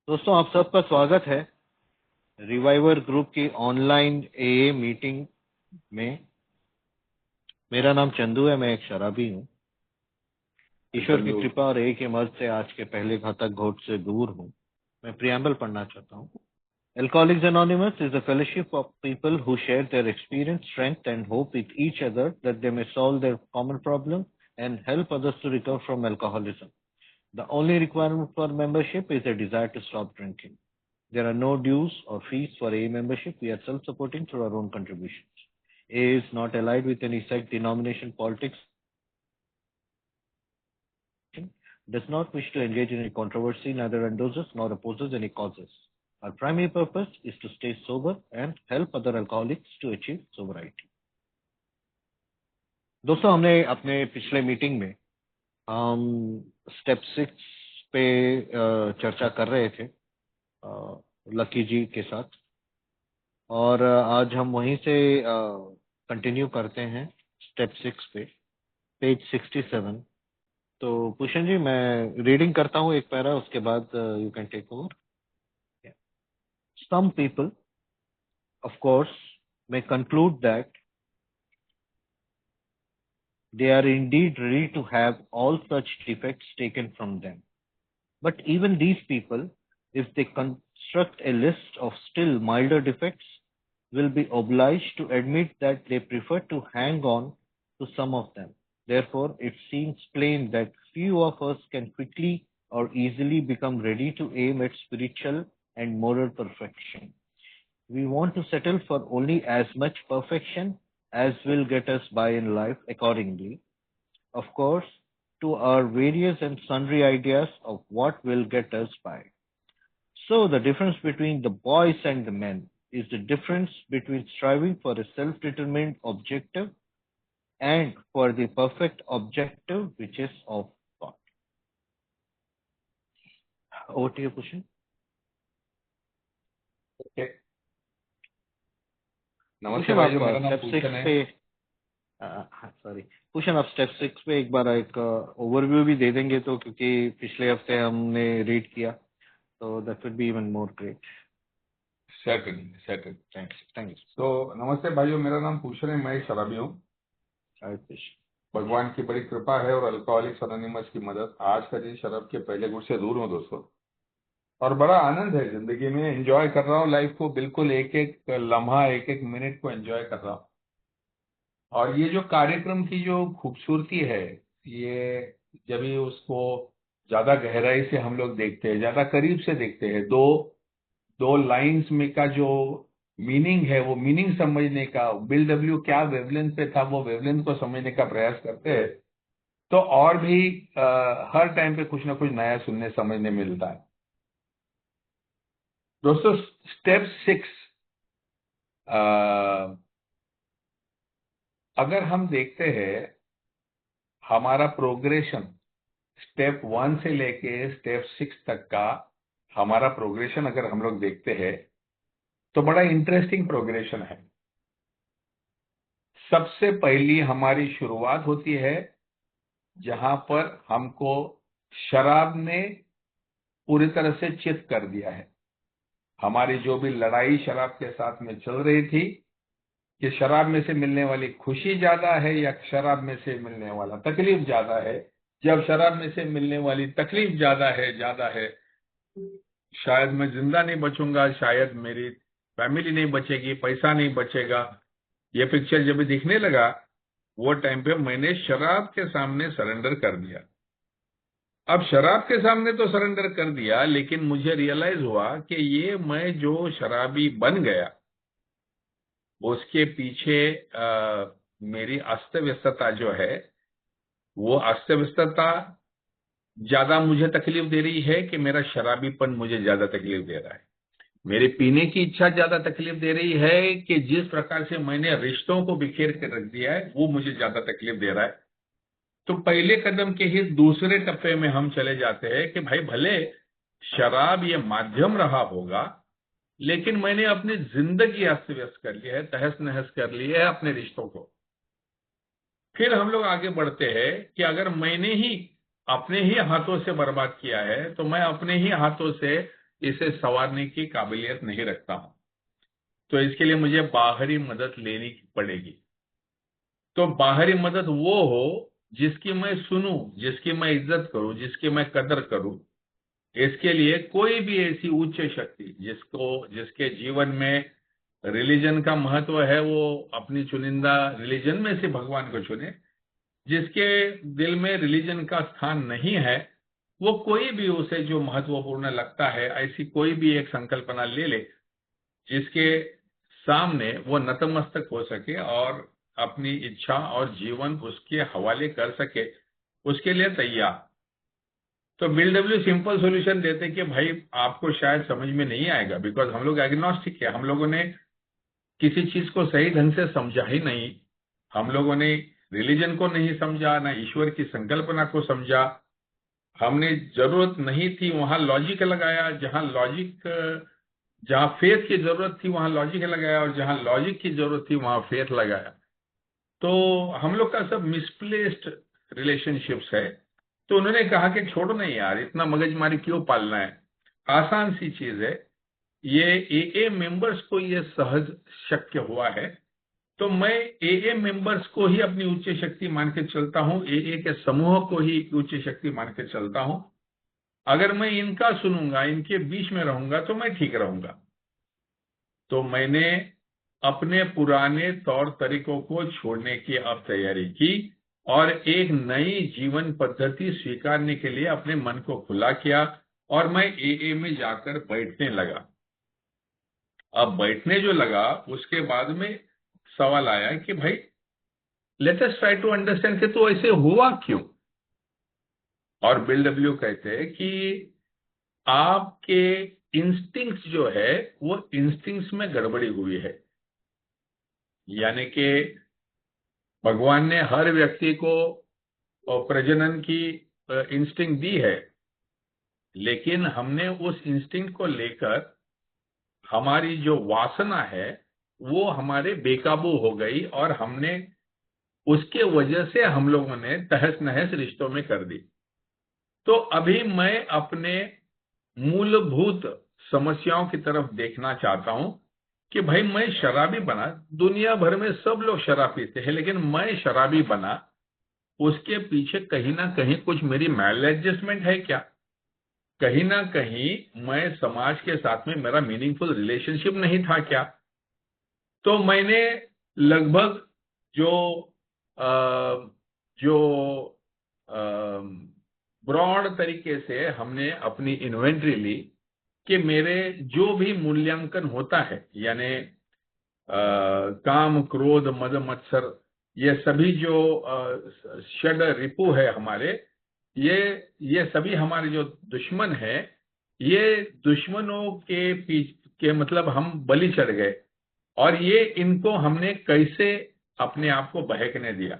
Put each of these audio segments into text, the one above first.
दोस्तों, आप सबका स्वागत है रिवाइवर ग्रुप की ऑनलाइन एए मीटिंग में। मेरा नाम चंदू है, मैं एक शराबी हूँ। ईश्वर की कृपा और एक के मर्ज से आज के पहले घातक घोट से दूर हूँ। मैं प्रियम्बल पढ़ना चाहता हूँ। Alcoholics Anonymous is a fellowship of people who share their experience, strength, and hope with each other that they may solve their common problems and help others to recover from alcoholism. The only requirement for membership is a desire to stop drinking. There are no dues or fees for AA membership. We are self-supporting through our own contributions. AA is not allied with any sect, denomination, politics, does not wish to engage in any controversy, neither endorses nor opposes any causes. Our primary purpose is to stay sober and help other alcoholics to achieve sobriety. दोस्तों, हमने अपने पिछले meeting में हम step 6 पे चर्चा कर रहे थे लकी जी के साथ, और आज हम वहीं से कंटिन्यू करते हैं स्टेप 6 पे, पेज 67। तो भूषण जी, मैं रीडिंग करता हूँ एक पैरा, उसके बाद you can take over. Some people, of course, may conclude that they are indeed ready to have all such defects taken from them. But even these people, if they construct a list of still milder defects, will be obliged to admit that they prefer to hang on to some of them. Therefore, it seems plain that few of us can quickly or easily become ready to aim at spiritual and moral perfection. We want to settle for only as much perfection as will get us by in life accordingly, of course, to our various and sundry ideas of what will get us by. So the difference between the boys and the men is the difference between striving for a self-determined objective and for the perfect objective which is of God. Over to you, Pushan. Okay, नमस्ते भाइयों, मेरा नाम step 6 पूछन है। पे sorry Bhushan, आप step 6 पे एक बार एक ओवरव्यू भी दे देंगे तो, क्योंकि पिछले हफ्ते हमने रीड किया, तो that would be even more great. Settle. Thanks. तो नमस्ते भाइयों, मेरा नाम पूछन है, मैं शराबी हूँ। भगवान की बड़ी कृपा है और अल्कोहलिक्स एनोनिमस की मदद, आज का दिन शराब के पहले गुट से दूर हूँ दोस्तों, और बड़ा आनंद है जिंदगी में। एंजॉय कर रहा हूँ लाइफ को, बिल्कुल एक एक लम्हा, एक एक मिनट को एंजॉय कर रहा हूँ। और ये जो कार्यक्रम की जो खूबसूरती है, ये जब भी उसको ज्यादा गहराई से हम लोग देखते हैं, ज्यादा करीब से देखते हैं, दो लाइंस में का जो मीनिंग है, वो मीनिंग समझने का, बिल डब्ल्यू क्या वेवलेंथ पे था, वो वेवलेंथ को समझने का प्रयास करते हैं, तो और भी हर टाइम पे कुछ ना कुछ नया सुनने समझने मिलता है। दोस्तों, स्टेप 6 अगर हम देखते हैं हमारा प्रोग्रेशन, स्टेप 1 से लेके स्टेप 6 तक का हमारा प्रोग्रेशन अगर हम लोग देखते हैं, तो बड़ा इंटरेस्टिंग प्रोग्रेशन है। सबसे पहली हमारी शुरुआत होती है जहां पर हमको शराब ने पूरी तरह से चित कर दिया है। हमारी जो भी लड़ाई शराब के साथ में चल रही थी कि शराब में से मिलने वाली खुशी ज्यादा है या शराब में से मिलने वाला तकलीफ ज्यादा है, जब शराब में से मिलने वाली तकलीफ ज्यादा है, शायद मैं जिंदा नहीं बचूंगा, शायद मेरी फैमिली नहीं बचेगी, पैसा नहीं बचेगा, ये पिक्चर जब भी दिखने लगा, वो टाइम पे मैंने शराब के सामने सरेंडर कर दिया। अब शराब के सामने तो सरेंडर कर दिया, लेकिन मुझे रियलाइज हुआ कि ये मैं जो शराबी बन गया, उसके पीछे मेरी अस्त व्यस्तता जो है, वो अस्त व्यस्तता ज्यादा मुझे तकलीफ दे रही है कि मेरा शराबीपन मुझे ज्यादा तकलीफ दे रहा है। मेरे पीने की इच्छा ज्यादा तकलीफ दे रही है कि जिस प्रकार से मैंने रिश्तों को बिखेर के रख दिया है, वो मुझे ज्यादा तकलीफ दे रहा है। तो पहले कदम के ही दूसरे टप्पे में हम चले जाते हैं कि भाई भले शराब ये माध्यम रहा होगा, लेकिन मैंने अपनी जिंदगी अस्त व्यस्त कर ली है, तहस नहस कर ली है अपने रिश्तों को। फिर हम लोग आगे बढ़ते हैं कि अगर मैंने ही अपने ही हाथों से बर्बाद किया है, तो मैं अपने ही हाथों से इसे संवारने की काबिलियत नहीं रखता हूं, तो इसके लिए मुझे बाहरी मदद लेनी पड़ेगी। तो बाहरी मदद वो हो जिसकी मैं सुनूं, जिसकी मैं इज्जत करूं, जिसकी मैं कदर करूं। इसके लिए कोई भी ऐसी उच्च शक्ति जिसके जीवन में रिलीजन का महत्व है, वो अपनी चुनिंदा रिलीजन में से भगवान को चुने। जिसके दिल में रिलीजन का स्थान नहीं है, वो कोई भी उसे जो महत्वपूर्ण लगता है ऐसी कोई भी एक संकल्पना ले ले जिसके सामने वो नतमस्तक हो सके और अपनी इच्छा और जीवन उसके हवाले कर सके, उसके लिए तैयार। तो बिल्डब्ल्यू सिंपल सॉल्यूशन देते कि भाई आपको शायद समझ में नहीं आएगा, बिकॉज हम लोग एग्नोस्टिक है, हम लोगों ने किसी चीज को सही ढंग से समझा ही नहीं। हम लोगों ने रिलीजन को नहीं समझा, ना ईश्वर की संकल्पना को समझा। हमने जरूरत नहीं थी वहां लॉजिक लगाया, जहां फेथ की जरूरत थी वहां लॉजिक लगाया, और जहां लॉजिक की जरूरत थी वहां फेथ लगाया। तो हम लोग का सब मिसप्लेस्ड रिलेशनशिप्स है। तो उन्होंने कहा कि छोड़ो नहीं यार, इतना मगजमारी क्यों पालना है, आसान सी चीज है। ये एए मेंबर्स को ये सहज शक्य हुआ है, तो मैं एए मेंबर्स को ही अपनी उच्च शक्ति मान के चलता हूं, एए के समूह को ही उच्च शक्ति मान के चलता हूं। अगर मैं इनका सुनूंगा, इनके बीच में रहूंगा, तो मैं ठीक रहूंगा। तो मैंने अपने पुराने तौर तरीकों को छोड़ने की अब तैयारी की और एक नई जीवन पद्धति स्वीकारने के लिए अपने मन को खुला किया, और मैं एए में जाकर बैठने लगा। अब बैठने जो लगा, उसके बाद में सवाल आया कि भाई let us try to understand कि तो ऐसे हुआ क्यों। और बिल डब्ल्यू कहते हैं कि आपके इंस्टिंक्ट्स जो है वो इंस्टिंक्ट्स में गड़बड़ी हुई है। यानी कि भगवान ने हर व्यक्ति को प्रजनन की इंस्टिंक्ट दी है, लेकिन हमने उस इंस्टिंक्ट को लेकर हमारी जो वासना है वो हमारे बेकाबू हो गई, और हमने उसके वजह से हम लोगों ने तहस नहस रिश्तों में कर दी। तो अभी मैं अपने मूलभूत समस्याओं की तरफ देखना चाहता हूं कि भाई मैं शराबी बना, दुनिया भर में सब लोग शराब पीते हैं, लेकिन मैं शराबी बना, उसके पीछे कहीं ना कहीं कुछ मेरी मैल एडजस्टमेंट है क्या? कहीं ना कहीं मैं समाज के साथ में मेरा मीनिंगफुल रिलेशनशिप नहीं था क्या? तो मैंने लगभग जो अ, जो ब्रॉड तरीके से हमने अपनी इन्वेंट्री ली कि मेरे जो भी मूल्यांकन होता है, यानी काम क्रोध मद मत्सर, ये सभी जो षड रिपु है हमारे, ये ये सभी हमारे जो दुश्मन है, ये दुश्मनों के मतलब हम बलि चढ़ गए, और ये इनको हमने कैसे अपने आप को बहकने दिया।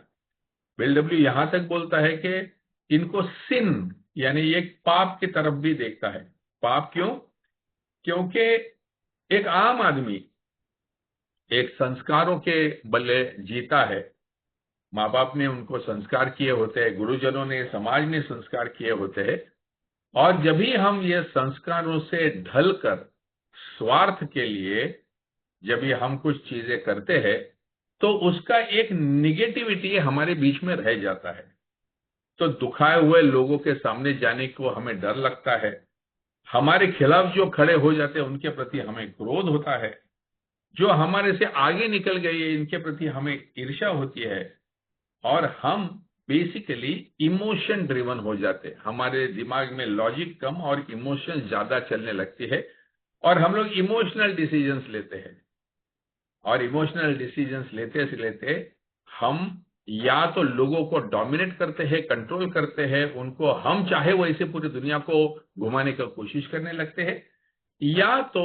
बिल डब्ल्यू यहां तक बोलता है कि इनको सिन, यानी ये पाप की तरफ भी देखता है। पाप क्यों? क्योंकि एक आम आदमी एक संस्कारों के बल्ले जीता है। माँ बाप ने उनको संस्कार किए होते हैं, गुरुजनों ने, समाज ने संस्कार किए होते हैं, और जब भी हम ये संस्कारों से ढलकर स्वार्थ के लिए जब भी हम कुछ चीजें करते हैं, तो उसका एक निगेटिविटी हमारे बीच में रह जाता है। तो दुखाए हुए लोगों के सामने जाने को हमें डर लगता है, हमारे खिलाफ जो खड़े हो जाते हैं उनके प्रति हमें क्रोध होता है, जो हमारे से आगे निकल गए इनके प्रति हमें ईर्ष्या होती है, और हम बेसिकली इमोशन ड्रिवन हो जाते हैं। हमारे दिमाग में लॉजिक कम और इमोशन ज्यादा चलने लगती है, और हम लोग इमोशनल डिसीजंस लेते हैं। और इमोशनल डिसीजंस लेते से लेते हम या तो लोगों को डोमिनेट करते हैं, कंट्रोल करते हैं, उनको हम चाहे वैसे पूरी दुनिया को घुमाने की कोशिश करने लगते हैं, या तो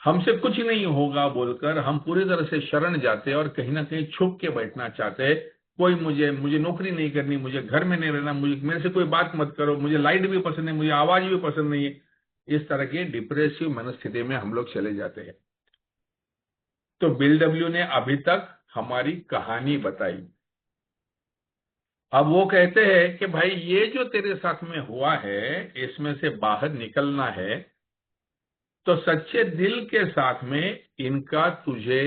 हमसे कुछ नहीं होगा बोलकर हम पूरी तरह से शरण जाते हैं और कहीं ना कहीं छुप के बैठना चाहते हैं। कोई मुझे नौकरी नहीं करनी, मुझे घर में नहीं रहना, मुझे मेरे से कोई बात मत करो, मुझे लाइट भी पसंद है, मुझे आवाज भी पसंद नहीं है। इस तरह की डिप्रेसिव मनस्थिति में हम लोग चले जाते हैं। तो बिल डब्ल्यू ने अभी तक हमारी कहानी बताई। अब वो कहते हैं कि भाई ये जो तेरे साथ में हुआ है, इसमें से बाहर निकलना है, तो सच्चे दिल के साथ में इनका तुझे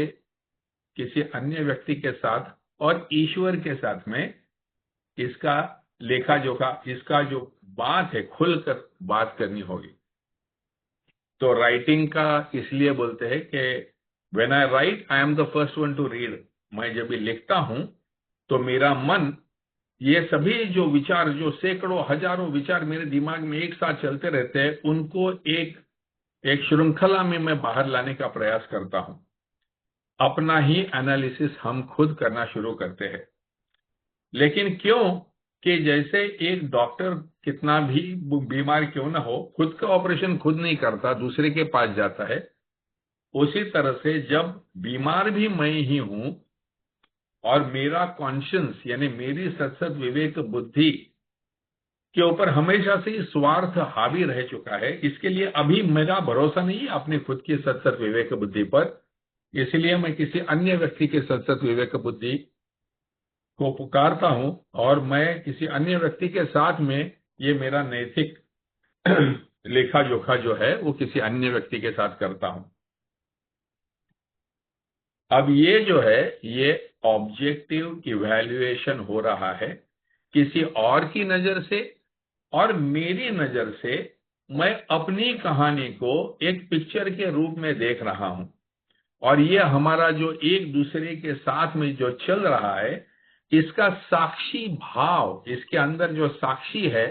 किसी अन्य व्यक्ति के साथ और ईश्वर के साथ में इसका लेखा जोखा, इसका जो बात है खुलकर बात करनी होगी। तो राइटिंग का इसलिए बोलते हैं कि when I right I am the first one two read. मैं जब भी लिखता हूं तो मेरा मन, ये सभी जो विचार, जो सैकड़ों हजारों विचार मेरे दिमाग में एक साथ चलते रहते हैं, उनको एक एक श्रृंखला में मैं बाहर लाने का प्रयास करता हूं। अपना ही एनालिसिस हम खुद करना शुरू करते हैं। लेकिन क्यों कि जैसे एक डॉक्टर कितना भी बीमार क्यों ना हो, खुद का ऑपरेशन खुद नहीं करता, दूसरे के पास जाता है, उसी तरह से जब बीमार भी मैं ही हूं और मेरा कॉन्शियंस यानी मेरी सत्सत विवेक बुद्धि के ऊपर हमेशा से स्वार्थ हावी रह चुका है, इसके लिए अभी मेरा भरोसा नहीं है अपनी खुद की सत्सत विवेक बुद्धि पर। इसलिए मैं किसी अन्य व्यक्ति के सत्सत विवेक बुद्धि को पुकारता हूं और मैं किसी अन्य व्यक्ति के साथ में ये मेरा नैतिक लेखा जोखा जो है वो किसी अन्य व्यक्ति के साथ करता हूं। अब ये जो है ये ऑब्जेक्टिव इवैल्यूएशन हो रहा है किसी और की नजर से, और मेरी नजर से मैं अपनी कहानी को एक पिक्चर के रूप में देख रहा हूं। और ये हमारा जो एक दूसरे के साथ में जो चल रहा है, इसका साक्षी भाव, इसके अंदर जो साक्षी है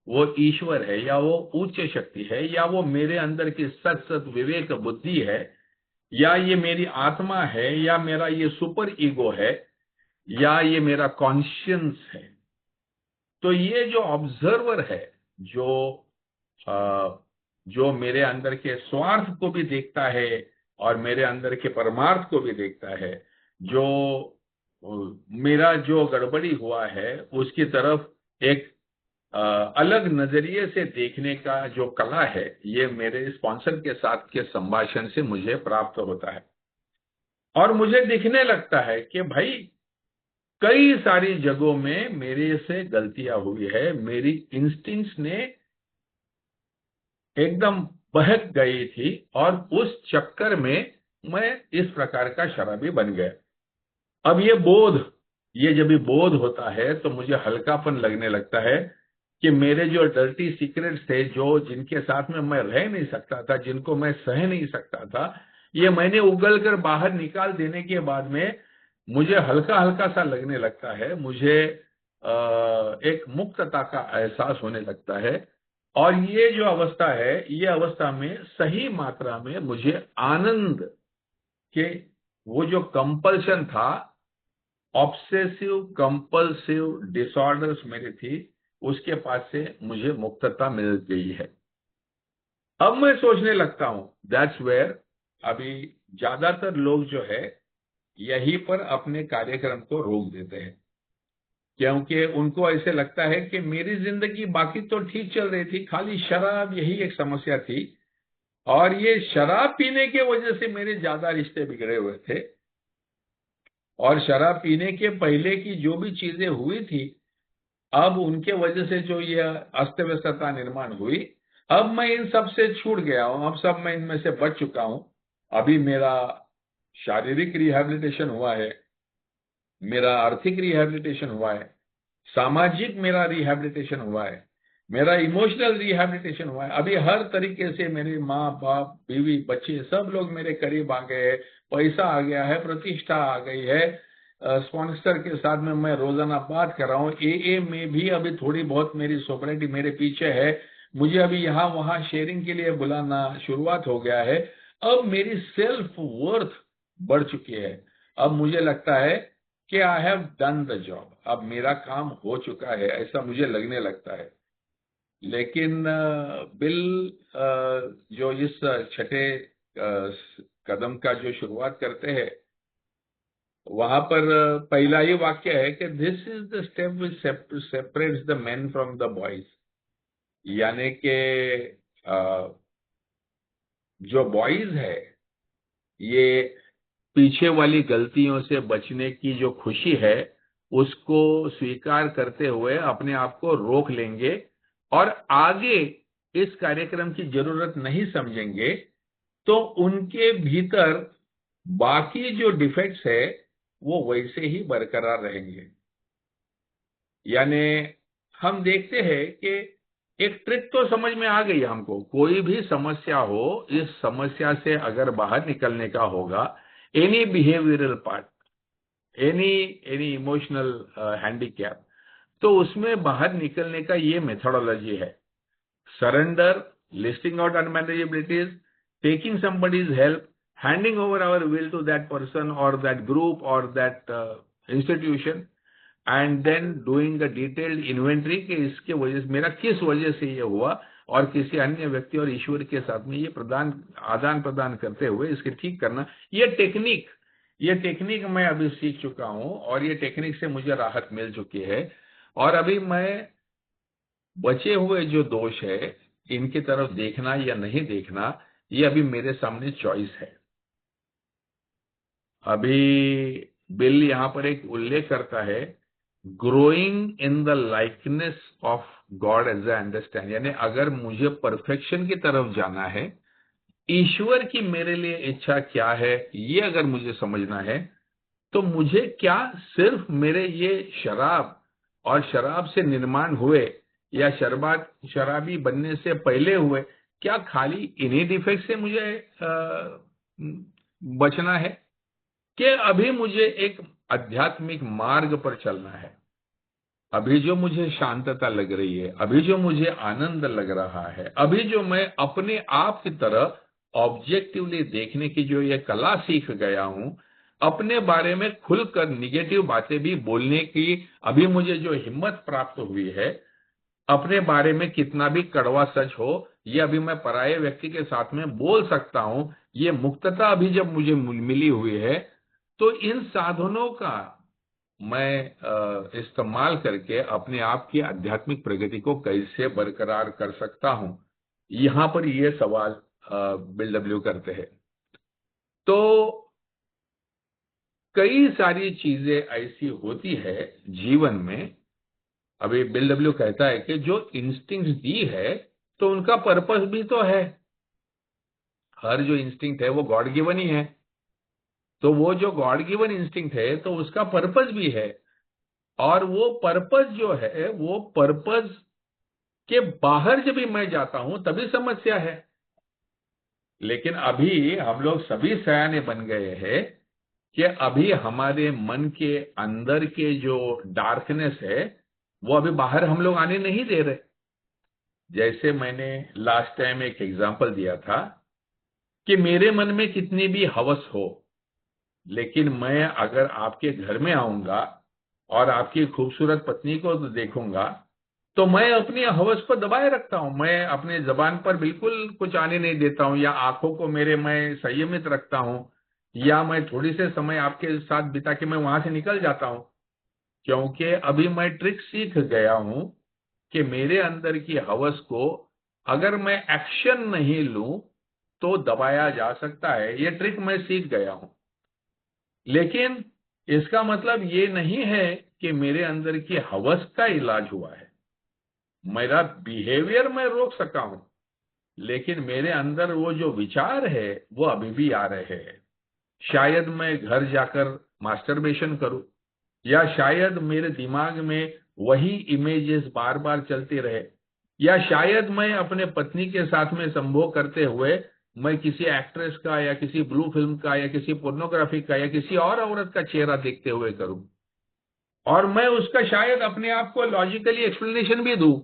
वो ईश्वर है, या वो उच्च शक्ति है, या वो मेरे अंदर की सत विवेक बुद्धि है, या ये मेरी आत्मा है, या मेरा ये सुपर ईगो है, या ये मेरा कॉन्शियंस है। तो ये जो ऑब्जर्वर है, जो मेरे अंदर के स्वार्थ को भी देखता है और मेरे अंदर के परमार्थ को भी देखता है, जो मेरा जो गड़बड़ी हुआ है उसकी तरफ एक अलग नजरिए से देखने का जो कला है, ये मेरे स्पॉन्सर के साथ के संभाषण से मुझे प्राप्त होता है। और मुझे दिखने लगता है कि भाई कई सारी जगहों में मेरे से गलतियां हुई है, मेरी इंस्टिंक्ट्स ने एकदम बहक गई थी और उस चक्कर में मैं इस प्रकार का शराबी बन गया। अब ये जब भी बोध होता है तो मुझे हल्कापन लगने लगता है कि मेरे जो डर्टी सीक्रेट्स थे, जो जिनके साथ में मैं रह नहीं सकता था, जिनको मैं सह नहीं सकता था, ये मैंने उगल कर बाहर निकाल देने के बाद में मुझे हल्का हल्का सा लगने लगता है, मुझे एक मुक्तता का एहसास होने लगता है। और ये जो अवस्था है, ये अवस्था में सही मात्रा में मुझे आनंद के वो जो कंपल्शन था, ऑब्सेसिव कंपल्सिव डिसऑर्डर्स मेरी थी, उसके पास से मुझे मुक्तता मिल गई है। अब मैं सोचने लगता हूं, दैट्स वेयर अभी ज्यादातर लोग जो है यहीं पर अपने कार्यक्रम को रोक देते हैं, क्योंकि उनको ऐसे लगता है कि मेरी जिंदगी बाकी तो ठीक चल रही थी, खाली शराब यही एक समस्या थी, और ये शराब पीने के वजह से मेरे ज्यादा रिश्ते बिगड़े हुए थे। और शराब पीने के पहले की जो भी चीजें हुई थी, अब उनके वजह से जो ये अस्त व्यस्तता निर्माण हुई, अब मैं इन सब से छूट गया हूं, अब सब मैं इनमें से बच चुका हूं। अभी मेरा शारीरिक रिहैबिलिटेशन हुआ है, मेरा आर्थिक रिहैबिलिटेशन हुआ है, सामाजिक मेरा रिहैबिलिटेशन हुआ है, मेरा इमोशनल रिहैबिलिटेशन हुआ है। अभी हर तरीके से मेरे माँ बाप बीवी बच्चे सब लोग मेरे करीब आ गए हैं, पैसा आ गया है, प्रतिष्ठा आ गई है, स्पॉन्सर के साथ में मैं रोजाना बात कर रहा हूँ, ए में भी अभी थोड़ी बहुत मेरी सोसाइटी मेरे पीछे है, मुझे अभी यहाँ वहाँ शेयरिंग के लिए बुलाना शुरुआत हो गया है। अब मेरी सेल्फ वर्थ बढ़ चुकी है। अब मुझे लगता है कि I have done the job, अब मेरा काम हो चुका है, ऐसा मुझे लगने लगता है। लेकिन बिल जो इस छठे कदम का जो शुरुआत करते हैं, वहां पर पहला ही वाक्य है कि this is the step which separates the man from the boys. यानी कि जो बॉयज है ये पीछे वाली गलतियों से बचने की जो खुशी है उसको स्वीकार करते हुए अपने आप को रोक लेंगे और आगे इस कार्यक्रम की जरूरत नहीं समझेंगे, तो उनके भीतर बाकी जो डिफेक्ट्स है वो वैसे ही बरकरार रहेंगे। यानी हम देखते हैं कि एक ट्रिक तो समझ में आ गई हमको, कोई भी समस्या हो, इस समस्या से अगर बाहर निकलने का होगा, any behavioural part, any any emotional handicap, तो उसमें बाहर निकलने का ये मेथोडोलॉजी है। Surrender, listing out unmanageabilities, taking somebody's help, handing over our will to that person or that group or that institution, and then doing the detailed inventory कि इसके वजह से मेरा किस वजह से ये हुआ, और किसी अन्य व्यक्ति और ईश्वर के साथ में ये आदान प्रदान करते हुए इसके ठीक करना। ये टेक्निक मैं अभी सीख चुका हूं, और ये टेक्निक से मुझे राहत मिल चुकी है। और अभी मैं बचे हुए जो दोष है, इनकी तरफ देखना या नहीं देखना, ये अभी मेरे सामने चॉइस है। अभी बिल यहां पर एक उल्लेख करता है, growing in the likeness of God as I understand, यानी अगर मुझे परफेक्शन की तरफ जाना है, ईश्वर की मेरे लिए इच्छा क्या है ये अगर मुझे समझना है, तो मुझे क्या सिर्फ मेरे ये शराब और शराब से निर्माण हुए या शराबी बनने से पहले हुए, क्या खाली इन्हीं डिफेक्ट से मुझे बचना है, कि अभी मुझे एक आध्यात्मिक मार्ग पर चलना है? अभी जो मुझे शांतता लग रही है, अभी जो मुझे आनंद लग रहा है, अभी जो मैं अपने आप की तरह ऑब्जेक्टिवली देखने की जो ये कला सीख गया हूं, अपने बारे में खुलकर निगेटिव बातें भी बोलने की अभी मुझे जो हिम्मत प्राप्त हुई है, अपने बारे में कितना भी कड़वा सच हो, ये अभी मैं पराये व्यक्ति के साथ में बोल सकता हूं, ये मुक्तता अभी जब मुझे मिली हुई है, तो इन साधनों का मैं इस्तेमाल करके अपने आप की आध्यात्मिक प्रगति को कैसे बरकरार कर सकता हूं, यहां पर ये सवाल बिल डब्ल्यू करते हैं। तो कई सारी चीजें ऐसी होती है जीवन में। अभी बिल डब्ल्यू कहता है कि जो इंस्टिंक्ट दी है, तो उनका पर्पस भी तो है। हर जो इंस्टिंक्ट है वो गॉड गिवन ही है, तो वो जो गॉड गिवन इंस्टिंक्ट है तो उसका पर्पस भी है, और वो पर्पस जो है, वो पर्पस के बाहर जब भी मैं जाता हूं तभी समस्या है। लेकिन अभी हम लोग सभी सयाने बन गए हैं कि अभी हमारे मन के अंदर के जो डार्कनेस है वो अभी बाहर हम लोग आने नहीं दे रहे। जैसे मैंने लास्ट टाइम एक एग्जांपल दिया था कि मेरे मन में कितनी भी हवस हो, लेकिन मैं अगर आपके घर में आऊंगा और आपकी खूबसूरत पत्नी को देखूंगा, तो मैं अपनी हवस को दबाए रखता हूं, मैं अपने जबान पर बिल्कुल कुछ आने नहीं देता हूं, या आंखों को मेरे मैं संयमित रखता हूं, या मैं थोड़ी से समय आपके साथ बिता के मैं वहां से निकल जाता हूं, क्योंकि अभी मैं ट्रिक सीख गया हूं कि मेरे अंदर की हवस को अगर मैं एक्शन नहीं लूं तो दबाया जा सकता है। ये ट्रिक मैं सीख गया हूं। लेकिन इसका मतलब ये नहीं है कि मेरे अंदर की हवस का इलाज हुआ है। मेरा बिहेवियर मैं रोक सका हूं, लेकिन मेरे अंदर वो जो विचार है वो अभी भी आ रहे हैं। शायद मैं घर जाकर मास्टरबेशन करूं, या शायद मेरे दिमाग में वही इमेजेस बार बार चलते रहे, या शायद मैं अपने पत्नी के साथ में संभोग करते हुए मैं किसी एक्ट्रेस का या किसी ब्लू फिल्म का या किसी पोर्नोग्राफी का या किसी और औरत का चेहरा देखते हुए करूं, और मैं उसका शायद अपने आप को लॉजिकली एक्सप्लेनेशन भी दूं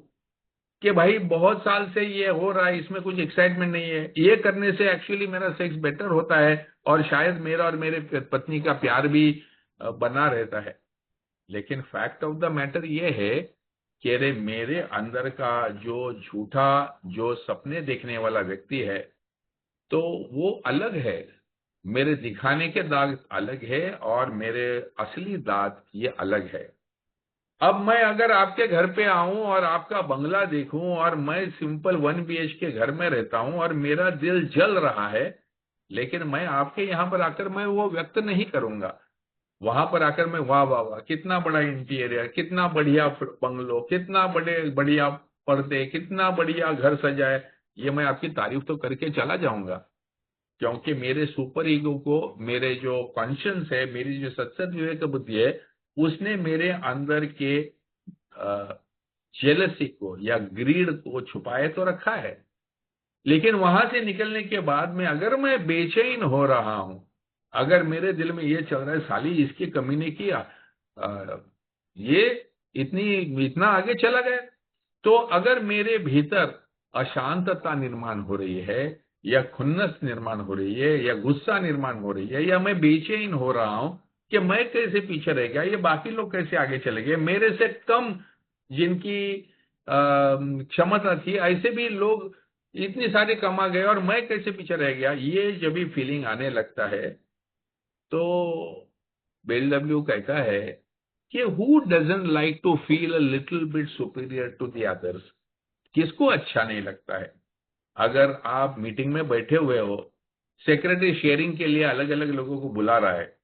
कि भाई बहुत साल से ये हो रहा है, इसमें कुछ एक्साइटमेंट नहीं है, ये करने से एक्चुअली मेरा सेक्स बेटर होता है, और शायद मेरा और मेरे पत्नी का प्यार भी बना रहता है। लेकिन फैक्ट ऑफ द मैटर ये है कि अरे मेरे अंदर का जो झूठा जो सपने देखने वाला व्यक्ति है, तो वो अलग है, मेरे दिखाने के दाग अलग है, और मेरे असली दाग ये अलग है। अब मैं अगर आपके घर पे आऊं और आपका बंगला देखूं, और मैं सिंपल 1 BHK घर में रहता हूं और मेरा दिल जल रहा है, लेकिन मैं आपके यहां पर आकर मैं वो व्यक्त नहीं करूंगा। वहां पर आकर मैं वाह वाह वाह, कितना बड़ा इंटीरियर, कितना बढ़िया बंगलो, कितना बढ़िया पर्दे, कितना बढ़िया घर सजा है, ये मैं आपकी तारीफ तो करके चला जाऊंगा। क्योंकि मेरे सुपर ईगो को, मेरे जो कॉन्शियंस है, मेरी जो सत्सद विवेक बुद्धि है, उसने मेरे अंदर के जेलसी को या ग्रीड को छुपाए तो रखा है। लेकिन वहां से निकलने के बाद में अगर मैं बेचैन हो रहा हूं, अगर मेरे दिल में ये चल रहा है साली इसकी कमी ने किया, ये इतना आगे चला गया, तो अगर मेरे भीतर अशांतता निर्माण हो रही है, या खुन्नस निर्माण हो रही है, या गुस्सा निर्माण हो रही है, या मैं बेचैन हो रहा हूं कि मैं कैसे पीछे रह गया, ये बाकी लोग कैसे आगे चले गए, मेरे से कम जिनकी क्षमता थी ऐसे भी लोग इतनी सारी कमा गए और मैं कैसे पीछे रह गया, ये जब भी फीलिंग आने लगता है तो बेलडब्ल्यू कहता है कि who doesn't like to feel a little bit superior to the others. किसको अच्छा नहीं लगता है? अगर आप मीटिंग में बैठे हुए हो, सेक्रेटरी शेयरिंग के लिए अलग अलग लोगों को बुला रहा है,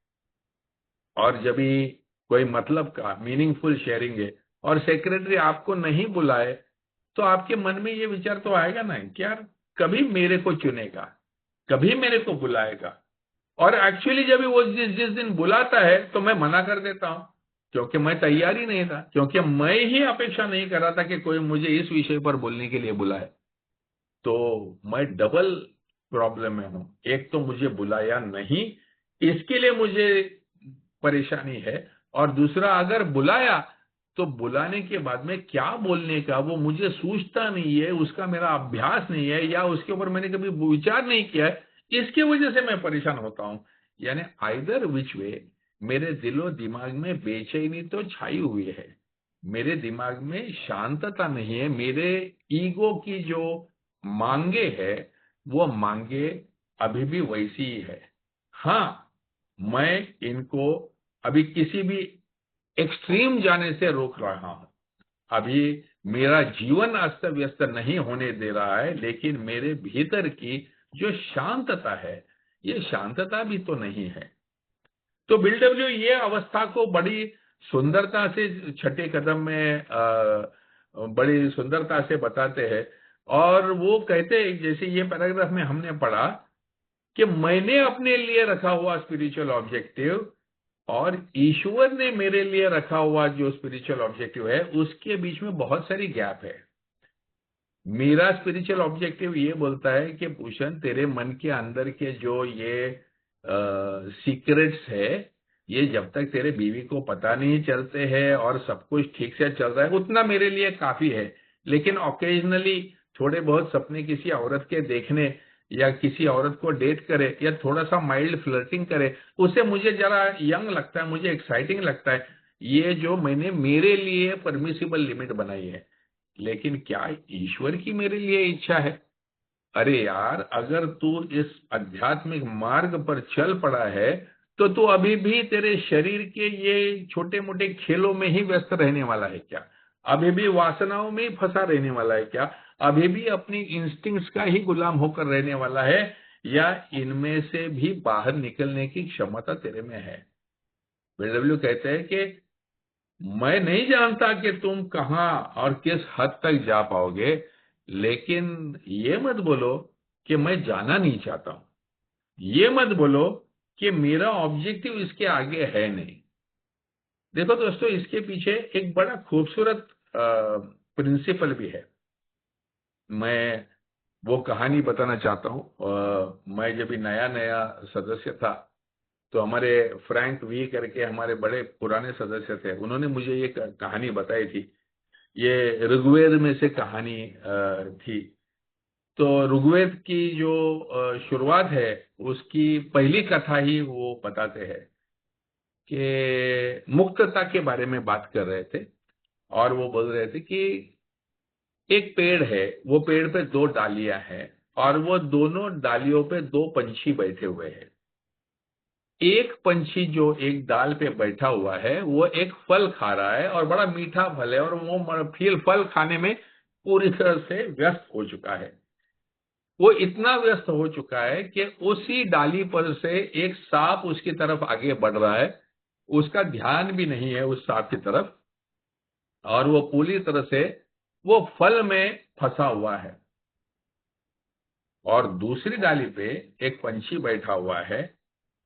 और जब भी कोई मतलब का मीनिंगफुल शेयरिंग है और सेक्रेटरी आपको नहीं बुलाए, तो आपके मन में ये विचार तो आएगा ना कि यार कभी मेरे को चुनेगा, कभी मेरे को बुलाएगा। और एक्चुअली जब वो जिस दिन बुलाता है तो मैं मना कर देता हूं, क्योंकि मैं तैयार ही नहीं था, क्योंकि मैं ही अपेक्षा नहीं कर रहा था कि कोई मुझे इस विषय पर बोलने के लिए बुलाए। तो मैं डबल प्रॉब्लम में हूं। एक तो मुझे बुलाया नहीं, इसके लिए मुझे परेशानी है, और दूसरा अगर बुलाया तो बुलाने के बाद में क्या बोलने का वो मुझे सूझता नहीं है, उसका मेरा अभ्यास नहीं है, या उसके ऊपर मैंने कभी विचार नहीं किया है, इसकी वजह से मैं परेशान होता हूं। यानी आइदर विच वे मेरे दिलो दिमाग में बेचैनी तो छाई हुई है, मेरे दिमाग में शांतता नहीं है, मेरे ईगो की जो मांगे है वो मांगे अभी भी वैसी ही है। हाँ, मैं इनको अभी किसी भी एक्सट्रीम जाने से रोक रहा हूं। अभी मेरा जीवन अस्त व्यस्त नहीं होने दे रहा है, लेकिन मेरे भीतर की जो शांतता है, ये शांतता भी तो नहीं है। तो बिलडब्ल्यू ये अवस्था को बड़ी सुंदरता से छठे कदम में बड़ी सुंदरता से बताते हैं। और वो कहते हैं, जैसे ये पैराग्राफ में हमने पढ़ा कि मैंने अपने लिए रखा हुआ स्पिरिचुअल ऑब्जेक्टिव और ईश्वर ने मेरे लिए रखा हुआ जो स्पिरिचुअल ऑब्जेक्टिव है, उसके बीच में बहुत सारी गैप है। मेरा स्पिरिचुअल ऑब्जेक्टिव ये बोलता है कि भूषण, तेरे मन के अंदर के जो ये सीक्रेट्स है, ये जब तक तेरे बीवी को पता नहीं चलते हैं और सब कुछ ठीक से चल रहा है, उतना मेरे लिए काफी है। लेकिन ऑकेजनली थोड़े बहुत सपने किसी औरत के देखने, या किसी औरत को डेट करे, या थोड़ा सा माइल्ड फ्लर्टिंग करे, उससे मुझे जरा यंग लगता है, मुझे एक्साइटिंग लगता है। ये जो मैंने मेरे लिए परमिसिबल लिमिट बनाई है। लेकिन क्या ईश्वर की मेरे लिए इच्छा है? अरे यार, अगर तू इस आध्यात्मिक मार्ग पर चल पड़ा है, तो तू अभी भी तेरे शरीर के ये छोटे मोटे खेलों में ही व्यस्त रहने वाला है क्या? अभी भी वासनाओं में ही फंसा रहने वाला है क्या? अभी भी अपनी इंस्टिंक्ट्स का ही गुलाम होकर रहने वाला है, या इनमें से भी बाहर निकलने की क्षमता तेरे में है? बीडब्ल्यू कहते हैं कि मैं नहीं जानता कि तुम कहां और किस हद तक जा पाओगे, लेकिन ये मत बोलो कि मैं जाना नहीं चाहता हूं। ये मत बोलो कि मेरा ऑब्जेक्टिव इसके आगे है नहीं। देखो दोस्तों, इसके पीछे एक बड़ा खूबसूरत प्रिंसिपल भी है। मैं वो कहानी बताना चाहता हूं। मैं जब भी नया नया सदस्य था, तो हमारे फ्रैंक वी करके हमारे बड़े पुराने सदस्य थे, उन्होंने मुझे ये कहानी बताई थी। ये ऋग्वेद में से कहानी थी। तो ऋग्वेद की जो शुरुआत है, उसकी पहली कथा ही वो बताते हैं कि मुक्तता के बारे में बात कर रहे थे। और वो बोल रहे थे कि एक पेड़ है, वो पेड़ पे दो डालियां हैं, और वो दोनों डालियों पे दो पंछी बैठे हुए हैं। एक पंछी जो एक डाल पे बैठा हुआ है, वो एक फल खा रहा है, और बड़ा मीठा फल है, और वो फल खाने में पूरी तरह से व्यस्त हो चुका है। वो इतना व्यस्त हो चुका है कि उसी डाली पर से एक सांप उसकी तरफ आगे बढ़ रहा है, उसका ध्यान भी नहीं है उस सांप की तरफ, और वो पूरी तरह से वो फल में फंसा हुआ है। और दूसरी डाली पे एक पंछी बैठा हुआ है